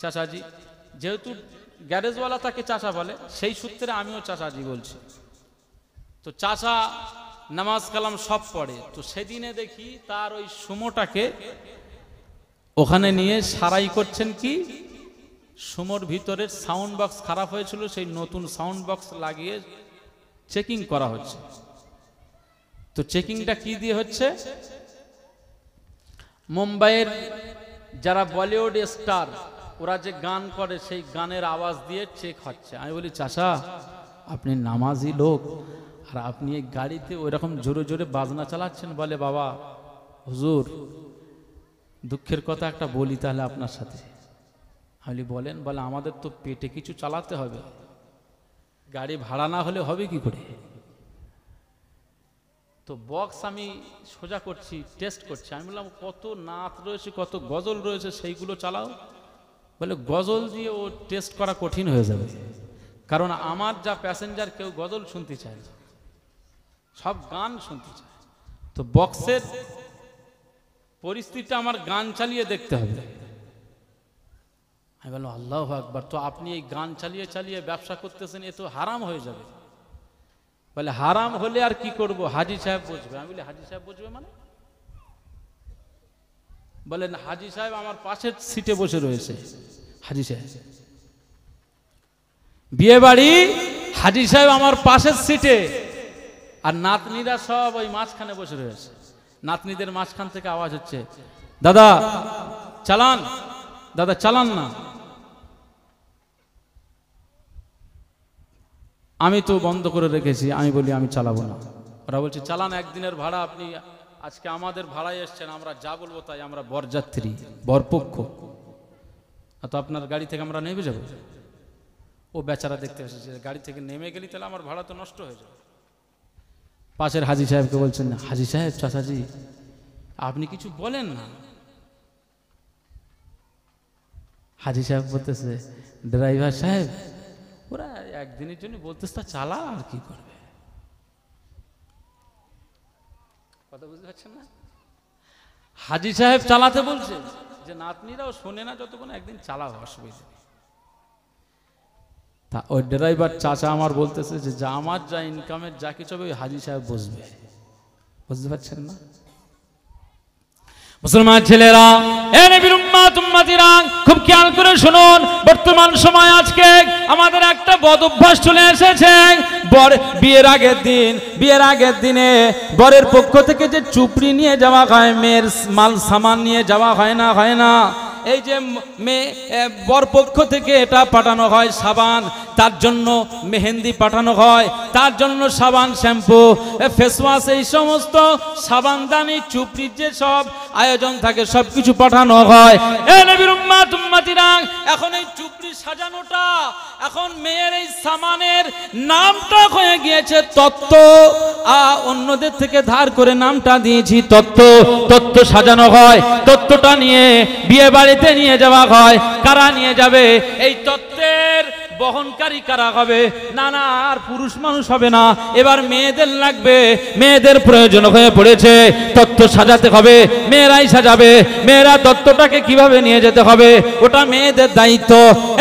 চাচাজি। যেহেতু গ্যারেজওয়ালা তাকে চাচা বলে, সেই সূত্রে আমিও চাচাজি বলছি। তো চাচা নামাজ কালাম সব পড়ে। তো সেদিনে দেখি তার ওই সুমোটাকে ওখানে নিয়ে সারাই করছেন। কি সুমোর ভিতরের সাউন্ড বক্স খারাপ হয়েছিল, সেই নতুন সাউন্ড বক্স লাগিয়ে চেকিং করা হচ্ছে। তো চেকিংটা কি দিয়ে হচ্ছে? মুম্বাইয়ের যারা বলিউড স্টার, ওরা যে গান করে, সেই গানের আওয়াজ দিয়ে চেক হচ্ছে। আমি বলি, চাচা আপনি নামাজি লোক, আর আপনি এই গাড়িতে ওইরকম জোরে জোরে বাজনা চালাচ্ছেন। বলে, বাবা হুজুর, দুঃখের কথা একটা বলি তাহলে আপনার সাথে। আমি বলেন। বলে, আমাদের তো পেটে কিছু চালাতে হবে, গাড়ি ভাড়া না হলে হবে কি করে? তো বক্স আমি সোজা করছি, টেস্ট করছি। আমি বললাম, কত নাত রয়েছে, কত গজল রয়েছে, সেইগুলো চালাও। বলে, গজল দিয়ে ও টেস্ট করা কঠিন হয়ে যাবে, কারণ আমার যা প্যাসেঞ্জার কেউ গজল শুনতে চায় না, সব গান শুনতে চায়। তো বক্সের পরিস্থিতিটা আমার গান চালিয়ে দেখতে হবে। আমি বললাম, আল্লাহু আকবার, তো আপনি এই গান চালিয়ে চালিয়ে ব্যবসা করতেছেন, এ তো হারাম হয়ে যাবে। বলে, হারাম হলে আর কি করব, হাজি সাহেব বুঝবে। আমি বলি, হাজি সাহেব বুঝবে মানে? বলেন, হাজি সাহেব আমার পাশের সিটে বসে রয়েছে। হাজি সাহেব বিয়ে বাড়ি, হাজি সাহেব আমার পাশের সিটে, আর নাতনিরা সব ওই মাঝখানে বসে রয়েছে। নাতনিদের মাঝখান থেকে আওয়াজ হচ্ছে, দাদা চালান, দাদা চালান না। আমি তো বন্ধ করে রেখেছি। আমি বলি, আমি চালাবো না। ওরা বলছে, চালান, একদিনের ভাড়া, আপনি আজকে আমাদের ভাড়ায় এসছেন, আমরা যা বলবো তাই, আমরা বরযাত্রী, বরপক্ষ, তো আপনার গাড়ি থেকে আমরা নেমে যাব। ও বেচারা দেখতে এসেছে, গাড়ি থেকে নেমে গেলি তাহলে আমার ভাড়া তো নষ্ট হয়ে যাবে। পাশের হাজি সাহেবকে বলছেন, হাজি সাহেব, চাচাজি আপনি কিছু বলেন না। হাজি সাহেব বলতেছে, ড্রাইভার সাহেব, ওরা একদিনের জন্য বলতেছে, তা চালা, আর কি করবে। কথা বুঝতে পারছেন না? হাজি সাহেব চালাতে বলছে, যে নাতনিরাও শোনে না, যতক্ষণ একদিন চালাও, অসুবিধা নেই। তা ওই ড্রাইভার চাচা আমার বলতেছে, যে যা আমার যা ইনকামের যা কিছু হবে, ওই হাজি সাহেব বসবে। বুঝতে পারছেন না? মুসলমান ছেলেরা, এ নবীর উম্মত উম্মতিরা, খুব খেয়াল করে শুনুন। বর্তমান সময় আজকে আমাদের একটা বদ অভ্যাস চলে এসেছে। বিয়ের আগের দিনে বরের পক্ষ থেকে যে চুপড়ি নিয়ে যাওয়া হয়, মেয়ের মাল সামান নিয়ে যাওয়া হয় না। এই যে বর পক্ষ থেকে এটা পাঠানো হয় সাবান, তার জন্য মেহেন্দি পাঠানো হয়, তার জন্য সাবান, শ্যাম্পু, ফেস ওয়াশ, এই সমস্ত সাবানদানি, চুপড়ির যে সব আয়োজন থাকে সবকিছু পাঠানো হয়। এ নবীর উম্মত উম্মতিরা, এখন এই চুপড়ি সাজানোটা, এখন মেয়ের এই সামানের নামটা হয়ে গিয়েছে তত্ত্ব। অন্যদের থেকে ধার করে নামটা দিয়েছি তত্ত্ব। তত্ত্ব সাজানো হয়, তত্ত্বটা নিয়ে বিয়ে বাড়িতে নিয়ে যাওয়া হয়। কারা নিয়ে যাবে? এই তত্ত্বের বহনকারী কারা হবে? না না, আর পুরুষ মানুষ হবে না, এবার মেয়েদের লাগবে, মেয়েদের প্রয়োজন হয়ে পড়েছে। তত্ত্ব সাজাতে হবে, মেয়েরাই সাজাবে। মেয়েরা তত্ত্বটাকে কিভাবে নিয়ে যেতে হবে ওটা মেয়েদের দায়িত্ব।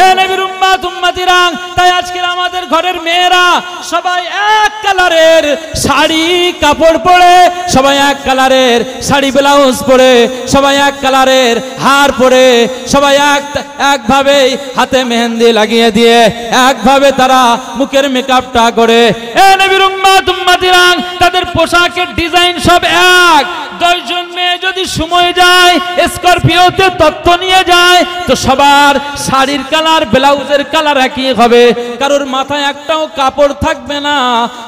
এ নবীর উম্মত উম্মতিরা, তাই আজকে আমাদের ঘরের মেয়েরা সবাই এক কালারের শাড়ি কাপড় পরে, সবাই এক কালারের শাড়ি ব্লাউজ পরে, সবাই এক কালারের হার পরে, সবাই একভাবে হাতে মেহেন্দি লাগিয়ে দিয়ে একভাবে তারা মুখের মেকআপটা করে। এ নবীর উম্মত উম্মতিরা, তাদের পোশাকের ডিজাইন সব এক। 10 জন মেয়ে যদি সময় যায় স্করপিওতে তত্ত্ব নিয়ে যায়, তো সবার শাড়ির কালার, ব্লাউজের কালার একই হবে। কারোর মাথায় একটাও কাপড় থাকবে না,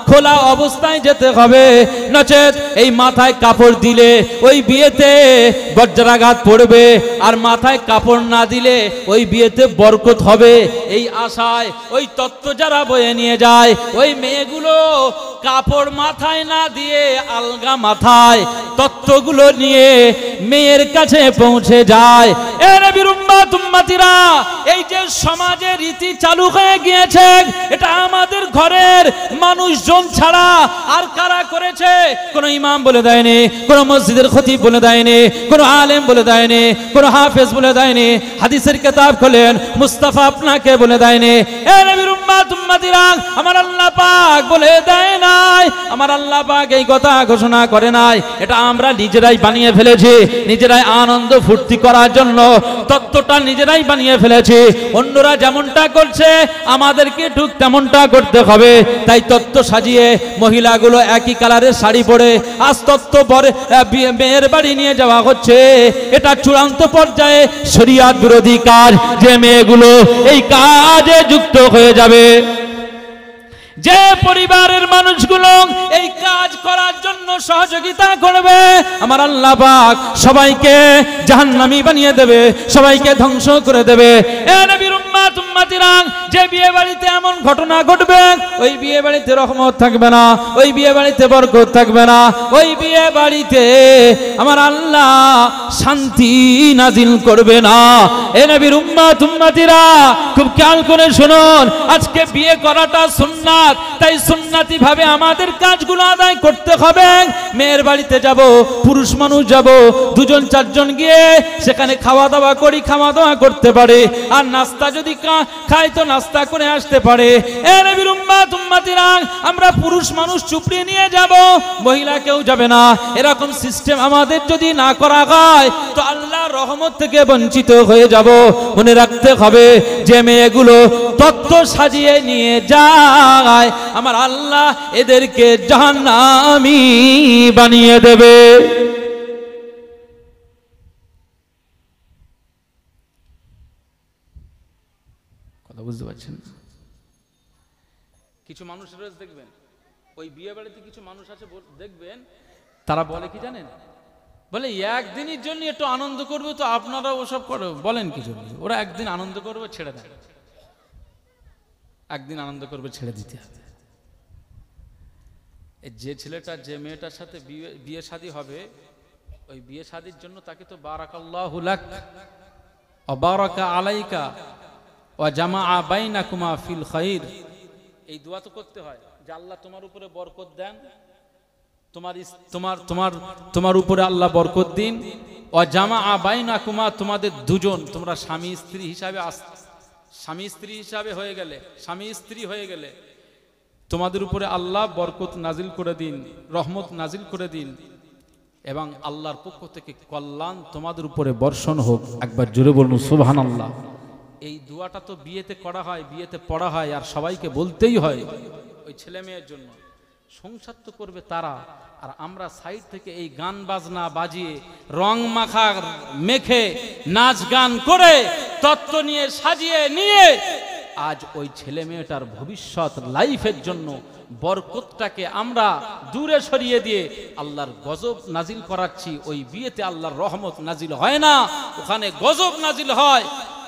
খোলা অবস্থায় যেতে হবে। নচেত এই মাথায় কাপড় দিলে ওই বিয়েতে বজ্রাঘাত পড়বে, আর মাথায় কাপড় না দিলে ওই বিয়েতে বরকত হবে। এই আশায় ওই তত্ত্ব যারা বয়ে নিয়ে যায়, ওই মেয়েগুলো কাপড় মাথায় না দিয়ে আলগা মাথায় তত্ত্বগুলো নিয়ে মেয়ের কাছে পৌঁছে যায়। এ নবীর উম্মত উম্মতিরা, এই যে সমাজে রীতি চালু হয়ে গিয়েছে, এটা আমাদের ঘরের মানুষজন ছাড়া আর কারা করেছে? কোন ইমাম বলে দেয়নি, কোন মসজিদের খতিব বলে দেয়নি, কোন আলেম বলে দেয়নি, কোন হাফেজ বলে দেয়নি, হাদিসের কিতাব খোলেন মুস্তাফা আপনাকে বলে দেয়নি। এ নবীর উম্মত উম্মতিরা, আমার আল্লাহ পাক বলে দেয় নাই, আমার আল্লাহ পাক এই কথা ঘোষণা করে নাই। এটা আমরা নিজেরাই বানিয়ে ফেলেছি, নিজেরাই আনন্দ ফুর্তি করার জন্য তত্ত্বটা নিজেরাই বানিয়ে ফেলেছি। অন্যরা যেমনটা করছে আমাদেরকে ঠিক তেমনটা করতে হবে। তাই তত্ত্ব সাজিয়ে মহিলাগুলো একই কালারের শাড়ি পরে আজ তত্ত্ব পরে মেয়ের বাড়ি নিয়ে যাওয়া হচ্ছে। এটা চূড়ান্ত পর্যায়ে শরিয়ত বিরোধী কাজ, যে মেয়েগুলো এই কাজে যুক্ত হয়ে যাবে, যে পরিবারের মানুষগুলো এই কাজ করার জন্য সহযোগিতা করবে, আমার আল্লাহ পাক সবাইকে জাহান্নামী বানিয়ে দেবে, সবাইকে ধ্বংস করে দেবে। এ নবীর উম্মত উম্মতিরা, যে বিয়ে বাড়িতে এমন ঘটনা ঘটবে, ওই বিয়ে বাড়িতে রহমত থাকবে না, ওই বিয়ে বাড়িতে বরকত থাকবে না, ওই বিয়ে বাড়িতে আমার আল্লাহ শান্তি নাজিল করবে না। এ নবীর উম্মত উম্মতিরা, খুব খেয়াল করে শুনুন, আজকে বিয়ে করাটা সুন্নাত, তাই সুন্নাতি ভাবে আমাদের কাজগুলো আদায় করতে হবে। মেয়ের বাড়িতে যাব, পুরুষ মানুষ যাব, 2জন 4 জন গিয়ে সেখানে খাওয়া দাওয়া করি, খাওয়া দাওয়া করতে পারে, আর নাস্তা যদি খাই তো নাস্তা করে আসতে পারে। এ নবীর উম্মত উম্মতিরা, আমরা পুরুষ মানুষ চুপড়ি নিয়ে যাব, মহিলা কেউ যাবে না, এরকম সিস্টেম আমাদের যদি না করা হয় তো আল্লাহর রহমত থেকে বঞ্চিত হয়ে যাব। মনে রাখতে হবে, যে মেয়েগুলো তত্ত্ব সাজিয়ে নিয়ে যায়, আমার আল্লাহ এদেরকে জাহান্নামী বানিয়ে দেবে। কথা বুঝতে পারছেন? কিছু মানুষ রোজ দেখবেন, ওই বিয়ে বাড়িতে কিছু মানুষ আছে দেখবেন, তারা বলে কি জানেন? বলে একদিনের জন্য একটু আনন্দ করবে, তো আপনারা ওসব করে বলেন কি জন্য? ওরা একদিন আনন্দ করবে, ছেড়ে দেয়, একদিন আনন্দ করবে, ছেড়ে দিতে হবে। যে ছেলেটা যে মেয়েটার সাথে বিয়ে শাদী হবে, ওই বিয়ে শাদীর জন্য তাকে তো বারাকাল্লাহু লাক ওয়া বারাকা আলাইকা ওয়া জামাআ বাইনাকুমা ফিল খাইর, এই দোয়া তো করতে হয় যে আল্লাহ তোমার উপরে বরকত দেন, তোমার উপরে আল্লাহ বরকত দিন। ওয়া জামাআ বাইনাকুমা, তোমাদের 2জন, তোমরা স্বামী স্ত্রী হিসাবে হয়ে গেলে, স্বামী স্ত্রী হয়ে গেলে, তোমাদের উপরে আল্লাহ বরকত নাজিল করে দিন, রহমত নাজিল করে দিন, এবং আল্লাহর পক্ষ থেকে কল্যাণ তোমাদের উপরে বর্ষণ হোক। একবার জোরে বলুন সুবহানাল্লাহ। এই দোয়াটা তো বিয়েতে করা হয়, বিয়েতে পড়া হয়, আর সবাইকে বলতেই হয় ওই ছেলে মেয়ের জন্য। সংসার তো করবে তারা, আর আমরা সাইড থেকে এই গান বাজনা বাজিয়ে রং মাখা মেখে নাচ গান করে তত্ত্ব নিয়ে সাজিয়ে নিয়ে আজ ওই ছেলে মেয়েটার ভবিষ্যৎ লাইফের জন্য বরকতটাকে আমরা দূরে সরিয়ে দিয়ে আল্লাহর গজব নাজিল করাচ্ছি। ওই বিয়েতে আল্লাহর রহমত নাজিল হয় না, ওখানে গজব নাজিল হয়।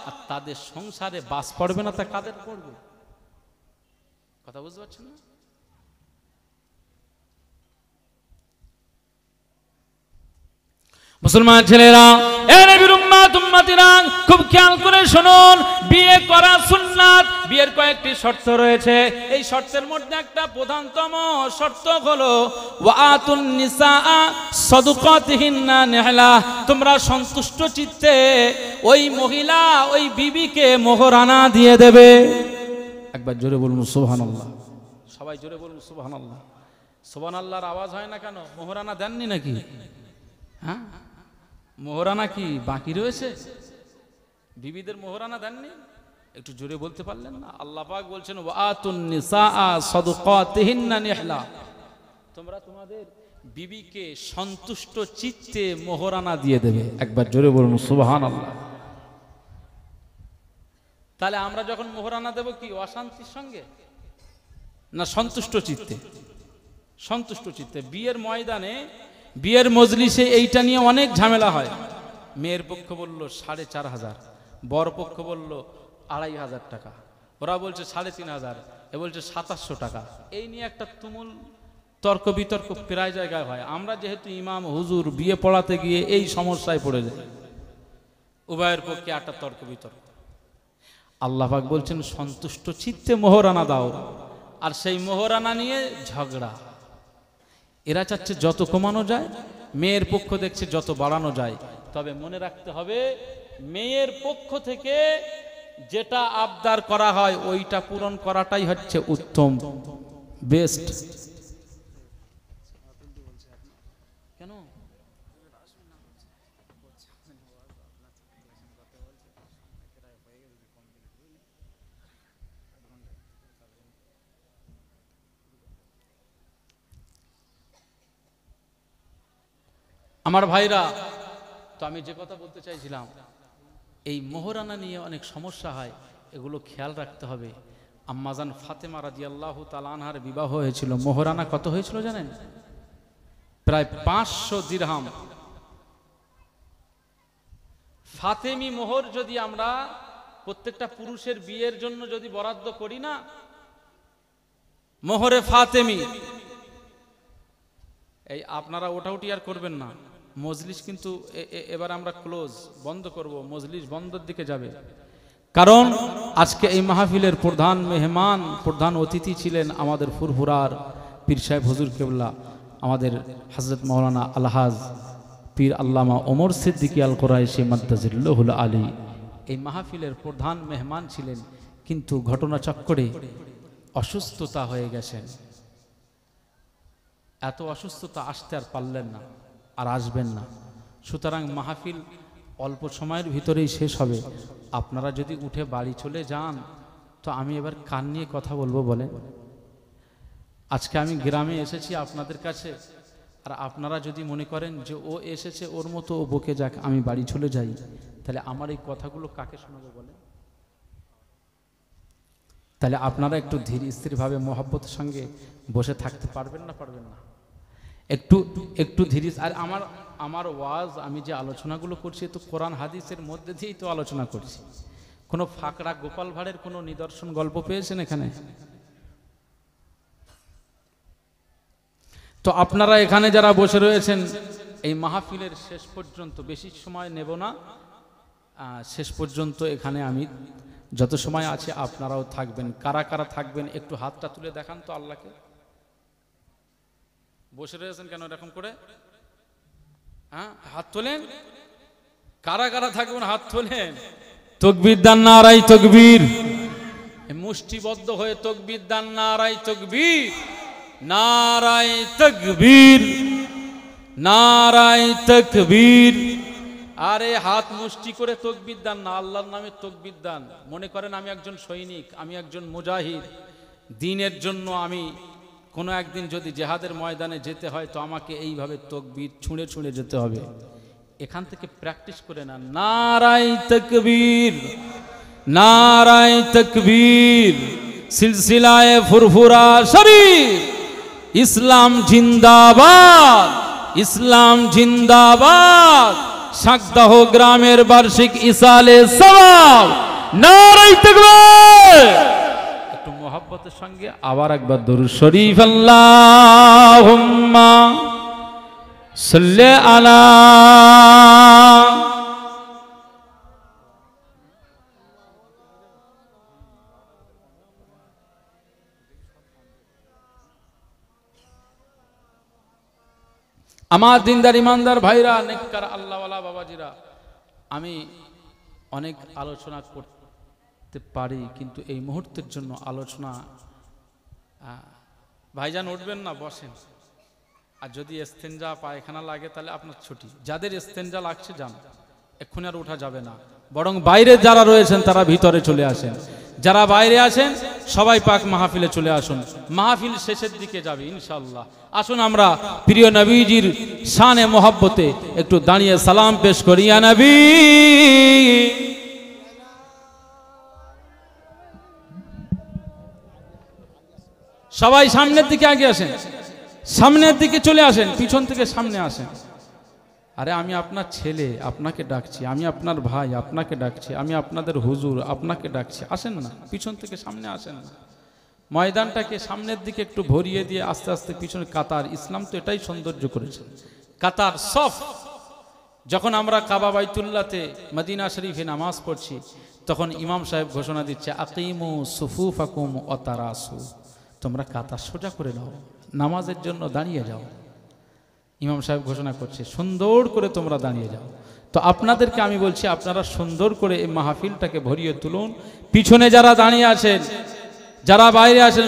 আর তাদের সংসারে বাস পড়বে না, তা কাদের পড়বে? কথা বুঝতে পারছেন না? মুসলমান ছেলেরা, এ নবীর উম্মত উম্মতিরা, খুব খেয়াল করে শুনুন, বিয়ে করা সুন্নাত। বিয়ের কয়েকটি শর্ত রয়েছে। এই শর্তের মধ্যে একটা প্রধানতম শর্ত হলো ওয়াতুন নিসা সাদুকাতিহিন্না নিহলা। তোমরা সন্তুষ্ট চিত্তে ওই মহিলা, ওই বিবিকে মোহরানা দিয়ে দেবে। একবার জোরে বলুন সুবহানাল্লাহ। সবাই জোরে বলুন সুবহানাল্লাহ। সুবহানাল্লাহর আওয়াজ হয় না কেন? মোহরানা দেননি নাকি? হ্যাঁ, মোহরানা কি বাকি রয়েছে? বিবিদের মোহরানা দেননি? একটু জোরে বলতে পারলেন না? আল্লাহ পাক বলছেন ওয়াতুন নিসা সাদুকাতিহিন্না নিহলা। তোমরা তোমাদের বিবিকে সন্তুষ্ট চিত্তে মোহরানা দিয়ে দেবে। একবার জোরে বলুন সুবহানাল্লাহ। তাহলে আমরা যখন মোহরানা দেব কি অশান্তির সঙ্গে না সন্তুষ্ট চিত্তে? সন্তুষ্ট চিত্তে। বিয়ের ময়দানে, বিয়ের মজলিসে এইটা নিয়ে অনেক ঝামেলা হয়। মেয়ের পক্ষ বলল 4,500, বর পক্ষ বলল 2,500 টাকা, ওরা বলছে 3,500, এ বলছে 2,700 টাকা। এই নিয়ে একটা তুমুল তর্ক বিতর্ক প্রায় জায়গায় হয়। আমরা যেহেতু ইমাম হুজুর, বিয়ে পড়াতে গিয়ে এই সমস্যায় পড়ে যায়, উভয়ের পক্ষে একটা তর্ক বিতর্ক। আল্লাহ পাক বলছেন সন্তুষ্ট চিত্তে মোহরানা দাও। আর সেই মোহরানা নিয়ে ঝগড়া। এরা চাচ্ছে যত কমানো যায়, মেয়ের পক্ষ দেখছে যত বাড়ানো যায়। তবে মনে রাখতে হবে, মেয়ের পক্ষ থেকে যেটা আবদার করা হয় ওইটা পূরণ করাটাই হচ্ছে উত্তম, বেস্ট। কেন? আমার ভাইরা, তো আমি যে কথা বলতে চাইছিলাম, এই মোহরানা নিয়ে অনেক সমস্যা হয়, এগুলো খেয়াল রাখতে হবে। আম্মাজান ফাতেমা রাদিয়াল্লাহু তাআলা আনহার বিবাহ হয়েছিল, মোহরানা কত হয়েছিল জানেন? প্রায় 500 দিরহাম। ফাতেমি মোহর যদি আমরা প্রত্যেকটা পুরুষের বিয়ের জন্য যদি বরাদ্দ করি না, মোহরে ফাতেমি, এই আপনারা ওটাউটি আর করবেন না। মজলিস কিন্তু এবার আমরা ক্লোজ, বন্ধ করব, মজলিস বন্ধের দিকে যাবে। কারণ আজকে এই মাহফিলের প্রধান মেহমান, প্রধান অতিথি ছিলেন আমাদের ফুরফুরার পীর সাহেব হুজুর কেবলা, আমাদের হযরত মাওলানা আলহাজ পীর আল্লামা ওমর সিদ্দিকী আল কুরাইশি মাদ্দাজিল্লাহুল আলী এই মাহফিলের প্রধান মেহমান ছিলেন। কিন্তু ঘটনাচক্রে অসুস্থতা হয়ে গেছেন। এত অসুস্থতা, আসতে আর পারলেন না, আর আসবেন না। সুতরাং মাহফিল অল্প সময়ের ভিতরেই শেষ হবে। আপনারা যদি উঠে বাড়ি চলে যান, তো আমি এবার কান নিয়ে কথা বলবো বলেন? আজকে আমি গ্রামে এসেছি আপনাদের কাছে, আর আপনারা যদি মনে করেন যে ও এসেছে ওর মতো ও বকে যাক, আমি বাড়ি চলে যাই, তাহলে আমার এই কথাগুলো কাকে শোনাবো বলেন? তাহলে আপনারা একটু ধীর স্থিরভাবে মহব্বতের সঙ্গে বসে থাকতে পারবেন না? পারবেন না? একটু ধীরে। আর আমার ওয়াজ, আমি যে আলোচনাগুলো করছি, তো কোরআন হাদিসের মধ্যে দিয়েই তো আলোচনা করছি। কোনো ফাকড়া গোপাল ভাঁড়ের কোনো নিদর্শন গল্প পেয়েছেন এখানে? তো আপনারা এখানে যারা বসে রয়েছেন, এই মাহফিলের শেষ পর্যন্ত, বেশি সময় নেব না, শেষ পর্যন্ত এখানে আমি যত সময় আছে আপনারাও থাকবেন। কারা কারা থাকবেন একটু হাতটা তুলে দেখান তো আল্লাহকে। বসে রয়েছেন কেন এরকম করে? হ্যাঁ, হাত তোলেন। কারা কারা থাকবেন হাত তোলেন। তাকবীর দান, নারায়ে তাকবীর। মুষ্টিবদ্ধ হয়ে তাকবীর দান, নারায়ে তাকবীর, নারায়ে তাকবীর, নারায়ে তাকবীর। আরে হাত মুষ্টি করে তাকবীর দান না, আল্লাহর নামে তাকবীর দান। মনে করেন আমি একজন সৈনিক, আমি একজন মুজাহিদ, দ্বীনের জন্য আমি কোনো একদিন যদি জিহাদের ময়দানে যেতে হয়, তো আমাকে এইভাবে তাকবীর ছুঁড়ে ছুঁড়ে যেতে হবে। এখান থেকে প্র্যাকটিস করে না। নারায়ে তাকবীর, নারায়ে তাকবীর, সিলসিলায়ে ফুরফুরা শরীফ, ইসলাম জিন্দাবাদ, ইসলাম জিন্দাবাদ। শাকদাহ গ্রামের বার্ষিক ইসালে সওয়াব, নারায়ে তাকবীর। একটু মোহাব্বতের সঙ্গে আবার একবার দরুদ শরীফ, আল্লাহুম্মা সাল্লি আলা। আমার দিনদার ইমানদার ভাইরা, নেককার আল্লাহওয়ালা বাবাজিরা, আমি অনেক আলোচনা করতে পারি, কিন্তু এই মুহূর্তের জন্য আলোচনা, ভাইজান উঠবেন না, বসেন। আর যদি ইস্তেঞ্জা পায়খানা লাগে তাহলে আপনার ছুটি, যাদের ইস্তেঞ্জা লাগছে যান, এক্ষুনি আর ওঠা যাবে না, বরং বাইরে যারা রয়েছেন তারা ভিতরে চলে আসেন। যারা বাইরে আছেন সবাই পাক মাহফিলে চলে আসুন, মাহফিল শেষের দিকে যাবে ইনশাআল্লাহ। আসুন আমরা প্রিয় নবীজির শানে মোহাব্বতে একটু দাঁড়িয়ে সালাম পেশ করি। ইয়া নবী, সবাই সামনের দিকে আগে আসেন, সামনের দিকে চলে আসেন, পিছন থেকে সামনে আসেন। আরে আমি আপনার ছেলে, আপনাকে ডাকছি, আমি আপনার ভাই, আপনাকে ডাকছি, আমি আপনাদের হুজুর, আপনাকে ডাকছি, আসেন না, পিছন থেকে সামনে আসেন না। ময়দানটাকে সামনের দিকে একটু ভরিয়ে দিয়ে আস্তে আস্তে পিছনে কাতার, ইসলাম তো এটাই সৌন্দর্য করেছে, কাতার সফ। যখন আমরা কাবা বাইতুল্লাহতে মদিনা শরীফে নামাজ পড়ছি, তখন ইমাম সাহেব ঘোষণা দিচ্ছে, আকিমু সুফুফাকুম ওয়া তারাসু, তোমরা কাতার সোজা করে নাও, নামাজের জন্য দাঁড়িয়ে যাও। ইমাম সাহেব ঘোষণা করছে, সুন্দর করে তোমরা দাঁড়িয়ে যাও। তো আপনাদেরকে আমি বলছি, আপনারা সুন্দর করে এই মাহফিলটাকে ভরিয়ে তুলুন। পিছনে যারা দাঁড়িয়ে আছেন, যারা বাইরে আছেন,